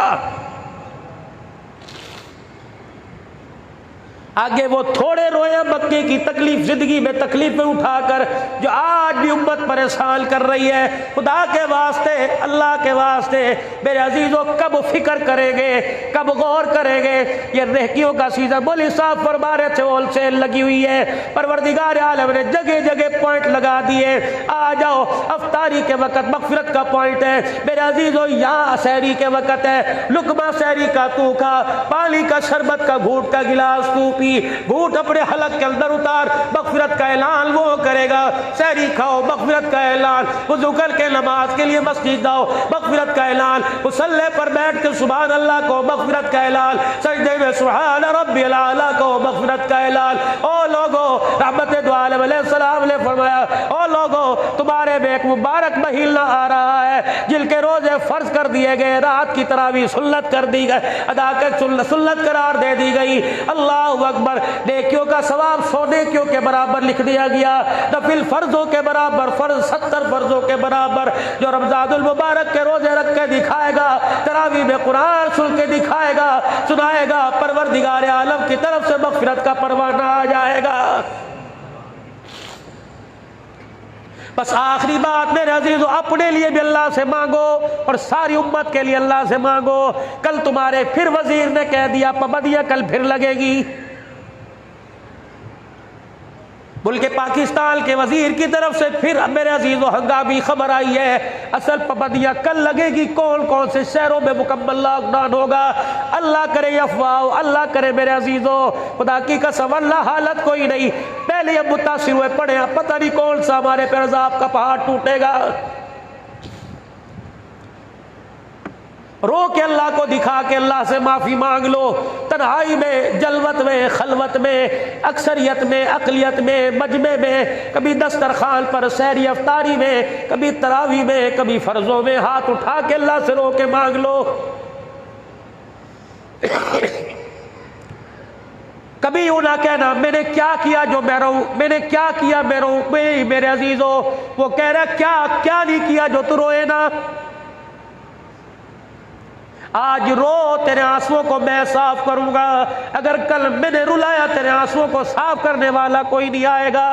आगे वो थोड़े रोए मक्के की तकलीफ, जिंदगी में तकलीफें उठाकर, जो आज भी उम्मत परेशान कर रही है। खुदा के वास्ते, अल्लाह के वास्ते मेरे अजीजों, कब फिक्र करेंगे, कब गौर करेंगे? ये रेहकियों का सीजन बोली साहब फरमा रहे थे, होलसेल लगी हुई है। परवरदिगार आलम ने जगह जगह पॉइंट लगा दिए। आ जाओ, अफ्तारी के वक्त मगफिरत का पॉइंट है मेरे अजीजों, यहाँ सहरी के वक्त है, लुकमा सहरी का तू खा, पानी का शरबत का घूट का गिलास तू पी, घूट अपने हलक के अंदर उतार, मगफिरत का ऐलान वो करेगा। सहरी खाओ, मगफिरत का ऐलान, वुज़ू करके नमाज के लिए मस्जिद जाओ, मगफिरत का ऐलान, मुसल्ले पर बैठ के सुभान अल्लाह को, मगफिरत का ऐलान, सजदे में सुभान रब्बिल आला को, मगफिरत का ऐलान। ओ लोगो, रहमत दो आलम अलैहिस्सलाम ने फरमाया, ओ लोगो तुम्हारे में एक मुबारक महीना आ रहा है, जिनके रोजे फर्ज कर दिए गए, रात की तरावी सुन्नत कर दी गई, अदा कर सुन्नत करार दे दी गई। अल्लाह अकबर, नेकियों का सवाब 100 नेकियों के बराबर लिख दिया गया, नफिल फर्जों के बराबर, फर्ज 70 फर्जों के बराबर। जो रमजानुल मुबारक के रोजे रख के दिखाएगा, तरावी में कुरान सुन के दिखाएगा, सुनाएगा, परवरदिगार आलम की तरफ से मगफिरत का परवाना आ जाएगा। बस आखिरी बात मेरे अजीजों, अपने लिए भी अल्लाह से मांगो और सारी उम्मत के लिए अल्लाह से मांगो। कल तुम्हारे फिर वजीर ने कह दिया पाबंदियां कल फिर लगेगी। मुल्क पाकिस्तान के वजीर की तरफ से फिर मेरे अजीजों हंगामी खबर आई है, असल पाबंदियां कल लगेगी। कौन कौन से शहरों में मुकम्मल लॉकडाउन होगा? अल्लाह करे अफवाह, अल्लाह करे मेरे अजीजों, खुदा की कसम अल्लाह हालत कोई नहीं। पहले अब मुतासिर हुए पड़े, पता नहीं कौन सा हमारे पर अज़ाब का पहाड़ टूटेगा। रो के अल्लाह को दिखा के अल्लाह से माफी मांग लो। तन्हाई में, जलवत में, खलवत में, अक्सरियत में, अकलियत में, मजमे में, कभी दस्तरखान पर, सहरी अफ्तारी में, कभी तरावी में, कभी फर्जों में, हाथ उठा के अल्लाह से रो के मांग लो। कभी यूं ना कहना मैंने क्या किया जो मैं रहूं, मैंने क्या किया मैं रहूं। मेरे अजीजों, वो कह रहा क्या क्या नहीं किया जो तू रोए ना। आज रो, तेरे आंसुओं को मैं साफ करूंगा। अगर कल मैंने रुलाया, तेरे आंसुओं को साफ करने वाला कोई नहीं आएगा।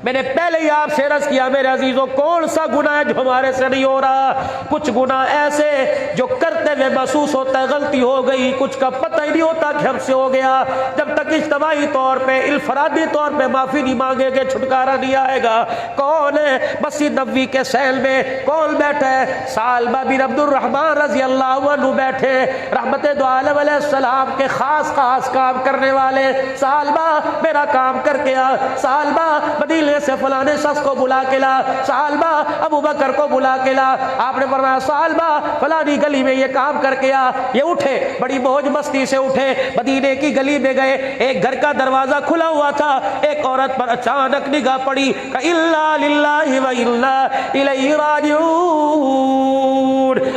मैंने पहले ही आपसे अर्ज किया मेरे अजीजों, कौन सा गुनाह है जो हमारे से नहीं हो रहा? कुछ गुनाह ऐसे जो करते हुए महसूस होता है गलती हो गई, कुछ का पता ही नहीं होता कि हमसे हो गया। जब तक इज्तिमाई तौर पे, इल्फरादी तौर पे माफी नहीं मांगेंगे, छुटकारा नहीं आएगा। कौन है? मस्जिद नबवी के सहल में कौन बैठा है? सालबा बिन अब्दुर्रहमान रजी अल्लाह अन्हु बैठे, रहमत दो आलम अलैहिस्सलाम के खास खास काम करने वाले। सालबा मेरा काम करके आ, सालबा मदीने में से फलाने शख्स को बुला के ला, सालबा अबू बकर को बुला के ला। आपने फरमाया सालबा फलानी गली में ये काम करके आ। ये उठे, बड़ी मौज मस्ती से उठे, मदीने की गली में गए। एक घर का दरवाजा खुला हुआ था, एक औरत पर अचानक निगाह पड़ी, इल्ला लिल्लाहि व इल्ला इलैहि राजिऊन।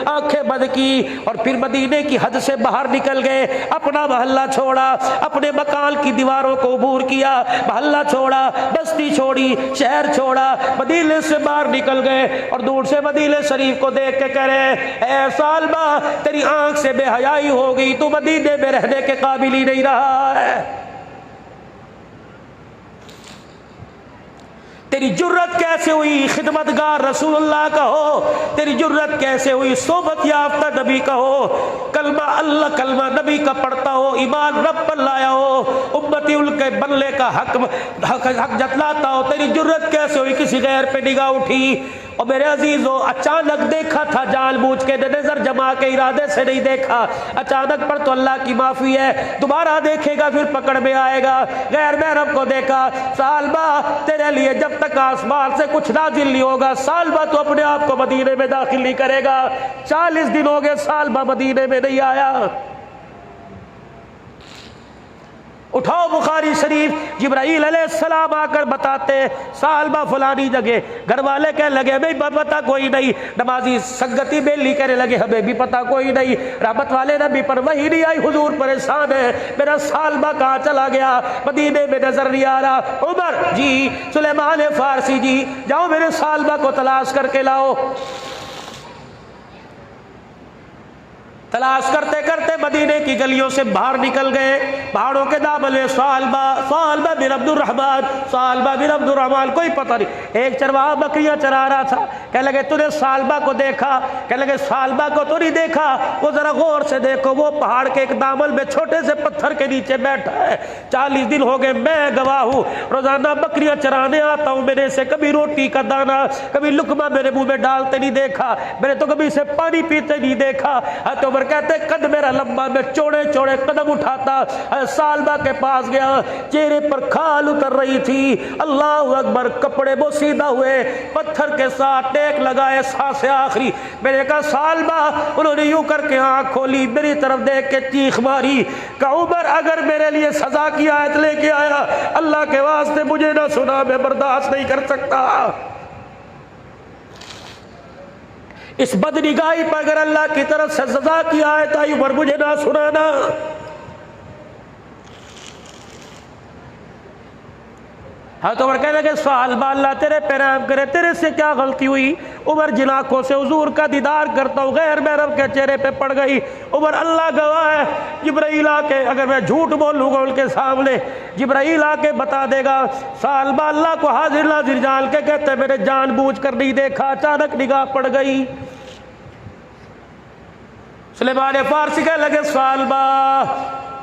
आंखें बंद की और फिर मदीने की हद से बाहर निकल गए। अपना मोहल्ला छोड़ा, अपने मकान की दीवारों को अबूर किया, मोहल्ला छोड़ा, बस्ती छोड़ी, शहर छोड़ा, मदीने से बाहर निकल गए और दूर से मदीने शरीफ को देख के कह रहे, ऐ सालबा तेरी आंख से बेहयाई हो गई, तू मदीने में रहने के काबिल ही नहीं रहा है। तेरी जुर्रत कैसे हुई खिदमतगार रसूलुल्लाह का हो, तेरी जुर्रत कैसे हुई सोबत याफ्ता नबी का हो, कलमा अल्लाह कलमा नबी का पढ़ता हो, ईमान रब पर लाया हो, उम्मती उनके बनने का हक जतलाता हो, तेरी जुर्रत कैसे हुई किसी गैर पे निगाह उठी। और मेरे अजीजों अचानक देखा था, जानबूझ के नजर जमा के इरादे से नहीं देखा। अचानक पर तो अल्लाह की माफी है, दोबारा देखेगा फिर पकड़ में आएगा। गैर महरम को देखा, सालबा तेरे लिए जब तक आसमान से कुछ नाजिल नहीं होगा, सालबा तो अपने आप को मदीने में दाखिल नहीं करेगा। 40 दिन हो गए सालबा मदीने में नहीं आया। उठाओ बुखारी शरीफ, जिब्राईल अलैहिस्सलाम आकर बताते सालबा फलानी जगह। घर वाले कहने लगे हमें पता कोई नहीं, नमाजी संगति बेली कहने लगे हमें भी पता कोई नहीं। रहमत वाले नबी पर वही नहीं आई, हुजूर परेशान है, मेरा सालबा कहाँ चला गया, मदीने में नजर नहीं आ रहा। उमर जी, सुलेमान फारसी जी, जाओ मेरे सालबा को तलाश करके लाओ। तलाश करते करते मदीने की गलियों से बाहर निकल गए। पहाड़ों के दामन में सालबा सालबा बिन अब्दुर्रहमान, सालबा बिन अब्दुर्रहमान, कोई पता नहीं। एक चरवाहा बकरियां चरा रहा था, कह लगे तूने सालबा को देखा, कह लगे सालबा को तो नहीं देखा, वो जरा गौर से देखो, वो पहाड़ के एक दामन में छोटे से पत्थर के नीचे बैठा है। 40 दिन हो गए, मैं गवाह हूँ, रोजाना बकरियां चराने आता हूँ, मैंने से कभी रोटी का दाना, कभी लुकमा मेरे मुंह में डालते नहीं देखा, मैंने तो कभी इसे पानी पीते नहीं देखा। तो कहते कद मेरा लंबा, मैं चौड़े चौड़े कदम उठाता सालबा के पास गया, चेहरे पर खाल उतर रही थी। अल्लाह अकबर, कपड़े बोसीदा हुए, पत्थर के साथ टेक लगाए, सांसें आखिरी। मैंने कहा सालबा, उन्होंने यूं करके आंख खोली, मेरी तरफ देख के चीख मारी, कहा उमर अगर मेरे लिए सजा की आयत लेके आया, अल्लाह के वास्ते मुझे ना सुना, मैं बर्दाश्त नहीं कर सकता। इस बदनिगाही पर अगर अल्लाह की तरफ से सजा की आयत आई, उमर मुझे ना सुनाना। हाँ तो उमर कहने लगे सालबा अल्लाह तेरे पे रहम करे, तेरे से क्या गलती हुई। उमर जिन आंखों से हुजूर का दीदार करता हूँ गैर महरम के चेहरे पे पड़ गई। उमर अल्लाह गवाह है, जिब्राईल आके, अगर मैं झूठ बोलूँगा उनके सामने, जिब्राईल आके बता देगा। सालबा अल्लाह को हाजिर नाजिर जान के कहते मैंने जानबूझ कर नहीं देखा, अचानक निगाह पड़ गई। सुलेमान फारसी कह लगे सालबा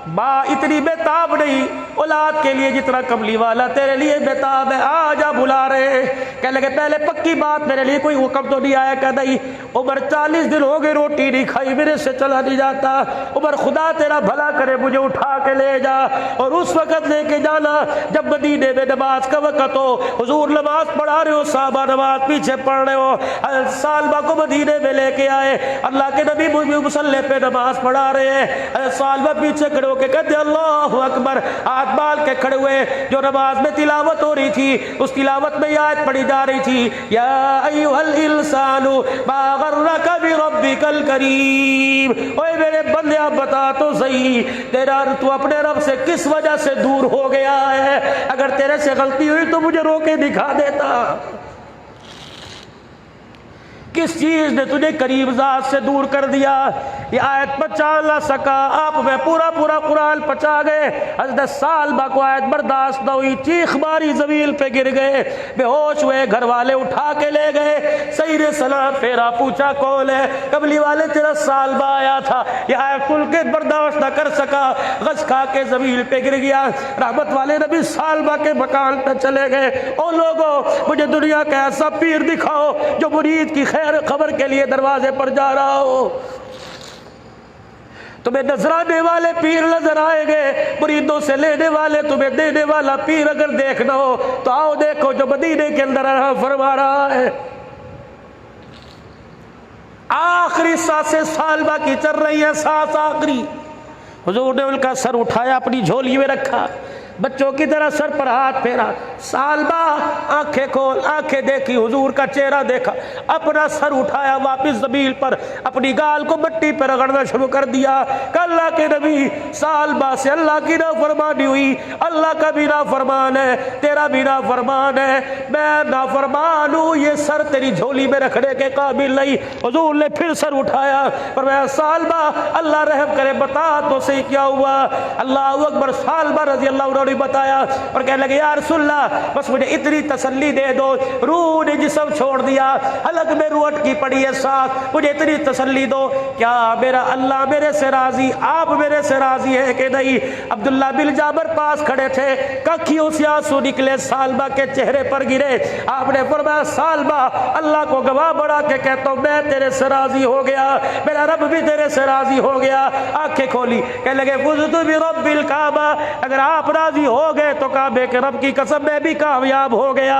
माँ इतनी बेताब नहीं औलाद के लिए जितना कमली वाला तेरे लिए बेताब है, आज आप बुला रहे। कह लगे पहले पक्की बात, मेरे लिए कोई हुक्म तो नहीं आया। कह नहीं, उमर 40 दिन हो गए रोटी नहीं खाई, मेरे से चला नहीं जाता। उमर खुदा तेरा भला करे, मुझे उठा के ले जा और उस वक्त लेके जाना जब मदीने में नमाज का वक्त हो, हुजूर नमाज पढ़ा रहे हो, साहबा नमाज पीछे पढ़ रहे हो। सालबा को मदीने में लेके आए, अल्लाह के नबी मुसल्ले पे नमाज पढ़ा रहे हैं। सालबा पीछे खड़े के कहते अल्लाहु अकबर, हाथ बाल के खड़े हुए। जो नमाज में तिलावत हो रही थी, उस तिलावत में ये आयत पढ़ी जा रही थी, या अय्युहल इंसानु मा गर्रका बिरब्बिकल करीम। ओए मेरे बंदे आप बता तो सही, तेरा तू अपने रब से किस वजह से दूर हो गया है। अगर तेरे से गलती हुई तो मुझे रोके दिखा देता। किस चीज ने तुझे करीब जात से दूर कर दिया। ये आयत पचा ना सका, आप में पूरा पूरा कुरान पचा गए। हज़रत सालबा को आयत बर्दाश्त न हुई, चीख मारी, जमीन पे गिर गए, बेहोश हुए। घर वाले उठा के ले गए, सही रे सलाम फेरा, पूछा कौन है, कबली वाले तेरा सालबा आया था। ये आयत खुल के बर्दाश्त न कर सका, गज खा के जमीन पे गिर गया। रहमत वाले नबी सालबा के मकान पे चले गए। ओ लोगों, मुझे दुनिया का ऐसा पीर दिखाओ जो मुरीद की खैर खबर के लिए दरवाजे पर जा रहा हो। तुम्हें नजराने वाले पीर नजर आएंगे, मुरीदों से लेने वाले तुम्हें देने वाला पीर अगर देखना हो तो आओ देखो जो मदीने के अंदर फरमा रहा है। आखिरी सांसें सालबा की चल रही है, सांस आखिरी। हुजूर ने उनका सर उठाया, अपनी झोली में रखा, बच्चों की तरह सर पर हाथ फेरा। सालबा आंखें खोल, आंखें देखी, हुजूर का चेहरा देखा, अपना सर उठाया, वापस जमीन पर अपनी गाल को मट्टी पर रगड़ना शुरू कर दिया। अल्लाह के नबी, सालबा से अल्लाह की नाफरमानी हुई, अल्लाह का भी नाफरमान है, तेरा भी नाफरमान है, मैं नाफरमान हूँ, ये सर तेरी झोली में रखने के काबिल नहीं। हुजूर ने फिर सर उठाया, पर मैं सालबा अल्लाह रहम करे, बता तो सही क्या हुआ। अल्लाह अकबर। सालबा रजी अल्लाह बताया और कहने लगे या रसूलल्लाह, बस मुझे इतनी तसल्ली दे दो, रूह ने जिस्म छोड़ दिया, हलक में रूह अटकी पड़ी है साथ, मुझे इतनी तसल्ली दो, क्या मेरा अल्लाह मेरे से राजी, आप मेरे से राजी है कि नहीं। अब्दुल्ला बिन जाबर पास खड़े थे, कखियों से आंसू निकले, सालबा के चेहरे पर गिरे। आपने फरमाया सालबा, अल्लाह को गवाह बढ़ा के कहता हूं मैं तेरे से राजी हो गया, मेरा रब भी तेरे से राजी हो गया। आंखें खोली, कहने लगे फुज़तु बिरब्बिल काबा, अगर आप राजी हो गए तो काबे के रब की कसम मैं भी कामयाब हो गया।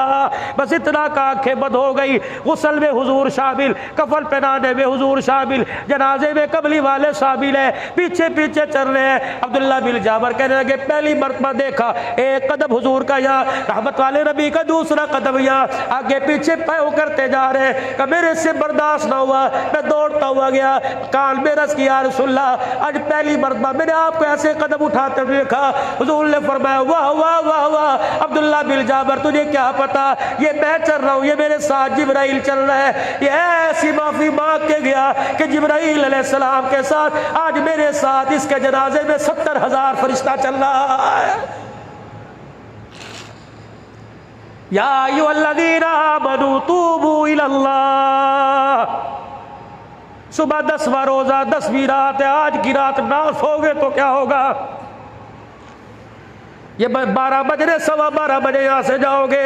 बस इतना का आंखें बंद हो गई। गुस्ल में हुजूर शामिल, कफन पहनाने में हुजूर शामिल, जनाजे में कबली वाले शामिल है, पीछे पीछे चल रहे हैं। अब्दुल्ला बिन जाबर कहने लगे पहली मरतबा देखा एक कदम हुजूर का यहाँ, रहमत वाले नबी का दूसरा कदम यहाँ, आगे पीछे पैव करते जा रहे हैं। मेरे से बर्दाश्त ना हुआ, मैं दौड़ता हुआ गया, कान में रस किया रसूलल्लाह, आज पहली मरतबा मैंने आपको ऐसे कदम उठाते हुए देखा। हुजूर ने फरमाया वाह वाह वाह वाह अब्दुल्ला बिन जाबर, तुझे क्या पता, ये मैं चल रहा हूँ, ये मेरे साथ जिब्राइल चल रहा है। ये ऐसी माफी मांग के गया कि जिब्राइल अलैहिस्सलाम के साथ आज मेरे साथ इसके जनाजे में 70,000 फरिश्ता चल रहा है। या अय्युहल्लज़ीना आमनू तूबू इलल्लाह। सुबह 10वां रोजा, 10वीं रात है, आज की रात ना सोगे तो क्या होगा। ये 12 बजे, 12:15 बजे यहाँ से जाओगे,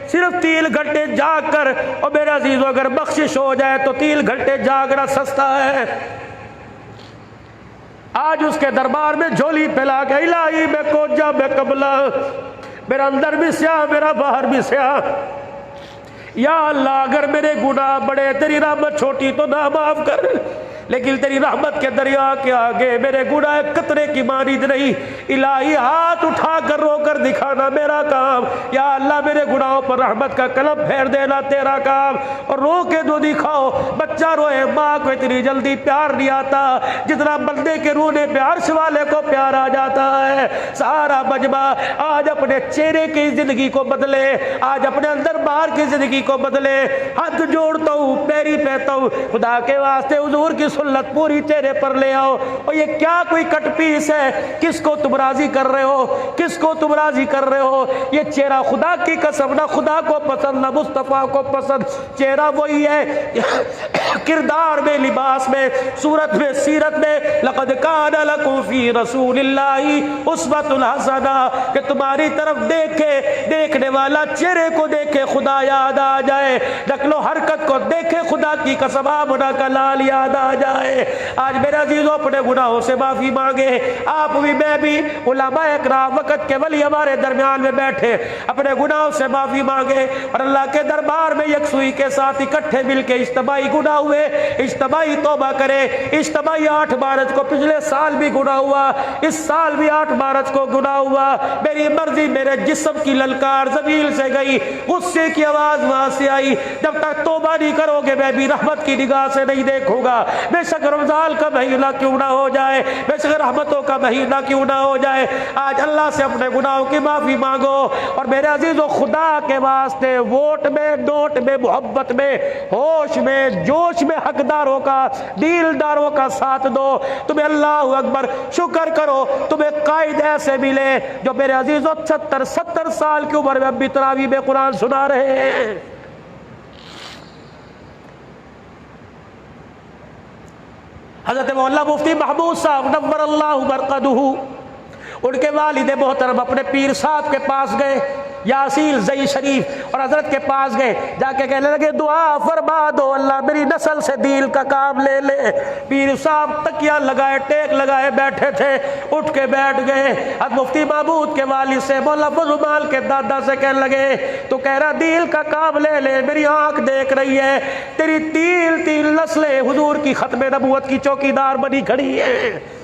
सिर्फ 3 घंटे जाग कर, और मेरा अजीज अगर बख्शिश हो जाए तो 3 घंटे जागना सस्ता है। आज उसके दरबार में झोली फैला के इलाही में कोजा में कबला, मेरा अंदर भी स्याह मेरा बाहर भी स्याह, या अल्लाह अगर मेरे गुनाह बड़े, तेरी रहमत छोटी तो ना माफ कर, लेकिन तेरी रहमत के दरिया के आगे मेरे गुनाह कतरे की मानीद नहीं। इलाही हाथ उठा कर रोकर दिखाना मेरा काम, या अल्लाह मेरे गुनाहों पर रहमत का कलम फेर देना तेरा काम। और रो के दो दिखाओ, बच्चा रोए माँ को इतनी जल्दी प्यार नहीं आता जितना बंदे के रोने पे अर्श वाले को प्यार आ जाता है। सारा मजमा आज अपने चेहरे की जिंदगी को बदले, आज अपने अंदर बाहर की जिंदगी को बदले। हाथ जोड़ता हूँ, पैरी पहता हूँ, खुदा के वास्ते हुजूर की सुन्नत पूरी चेहरे पर ले आओ। और ये क्या कोई कट पीस है, किसको तुम राजी कर रहे हो, किसको तुम राजी कर रहे हो। ये चेहरा खुदा की कसम ना खुदा को पसंद ना मुस्तफा को पसंद, चेहरा वही है किरदार में, लिबास में, सूरत में, सीरत में। लक़द काना लकुम फी रसूलिल्लाहि उस्वतुन हसना, कि तुम्हारी तरफ देखे देखने वाला चेहरे को देखे खुदा याद आ जाए, नक्लो हरकत को देखे खुदा की कसम आमना का लाल याद आ जाए। आज मेरे अजीजों अपने गुनाहों से माफी मांगे, आप भी मैं भी, उलमाए किराम वक्त के वली हमारे दरमियान में बैठे, अपने गुनाहों से माफी मांगे और अल्लाह के दरबार में यकसुई के साथ इकट्ठे मिलके इज्तिमाई गुनाह हुए, इज्तिमाई तौबा करे। इज्तिमाई 8 मार्च को पिछले साल भी गुनाह हुआ, इस साल भी 8 मार्च को गुनाह हुआ। मेरी मर्जी मेरे जिस्म की ललकार जमीन से गई, गुस्से की आवाज वहां से आई। जब तक तौबा नहीं करोगे मैं भी रहमत की निगाह से नहीं देखूंगा। बेशक रमजान का महीना क्यों ना हो जाए, बेशक रहमतों का महीना क्यों ना हो जाए, आज अल्लाह से अपने गुनाहों की माफी मांगो। और मेरे अजीजों खुदा के वास्ते वोट में, नोट में, मोहब्बत में, होश में, जोश में हकदारों का, दीलदारों का साथ दो। तुम्हें अल्लाह अकबर शुक्र करो, तुम्हें कायद ऐसे मिले जो मेरे अजीजों 70 साल की उम्र में अब भी तरावी में कुरान सुना रहे हैं। हज़रत मौलाना मुफ्ती महमूद साहब नव्वर अल्लाहु बरकतहू, उनके वालिद मोहतरम अपने पीर साहब के पास गए, यासील जई शरीफ, और हजरत के पास गए, जाके कहने लगे दुआ फरमा दो अल्लाह मेरी नस्ल से दील का काम ले ले। पीर साहब तकिया लगाए टेक लगाए बैठे थे, उठ के बैठ गए। अब मुफ्ती महमूद के वालिद से मौला फजुमाल के दादा से कहने लगे तो कह रहा दील का काम ले ले, मेरी आंख देख रही है तेरी तीन तीन नस्लें हुजूर की खत्म नबूवत की चौकीदार बनी खड़ी है।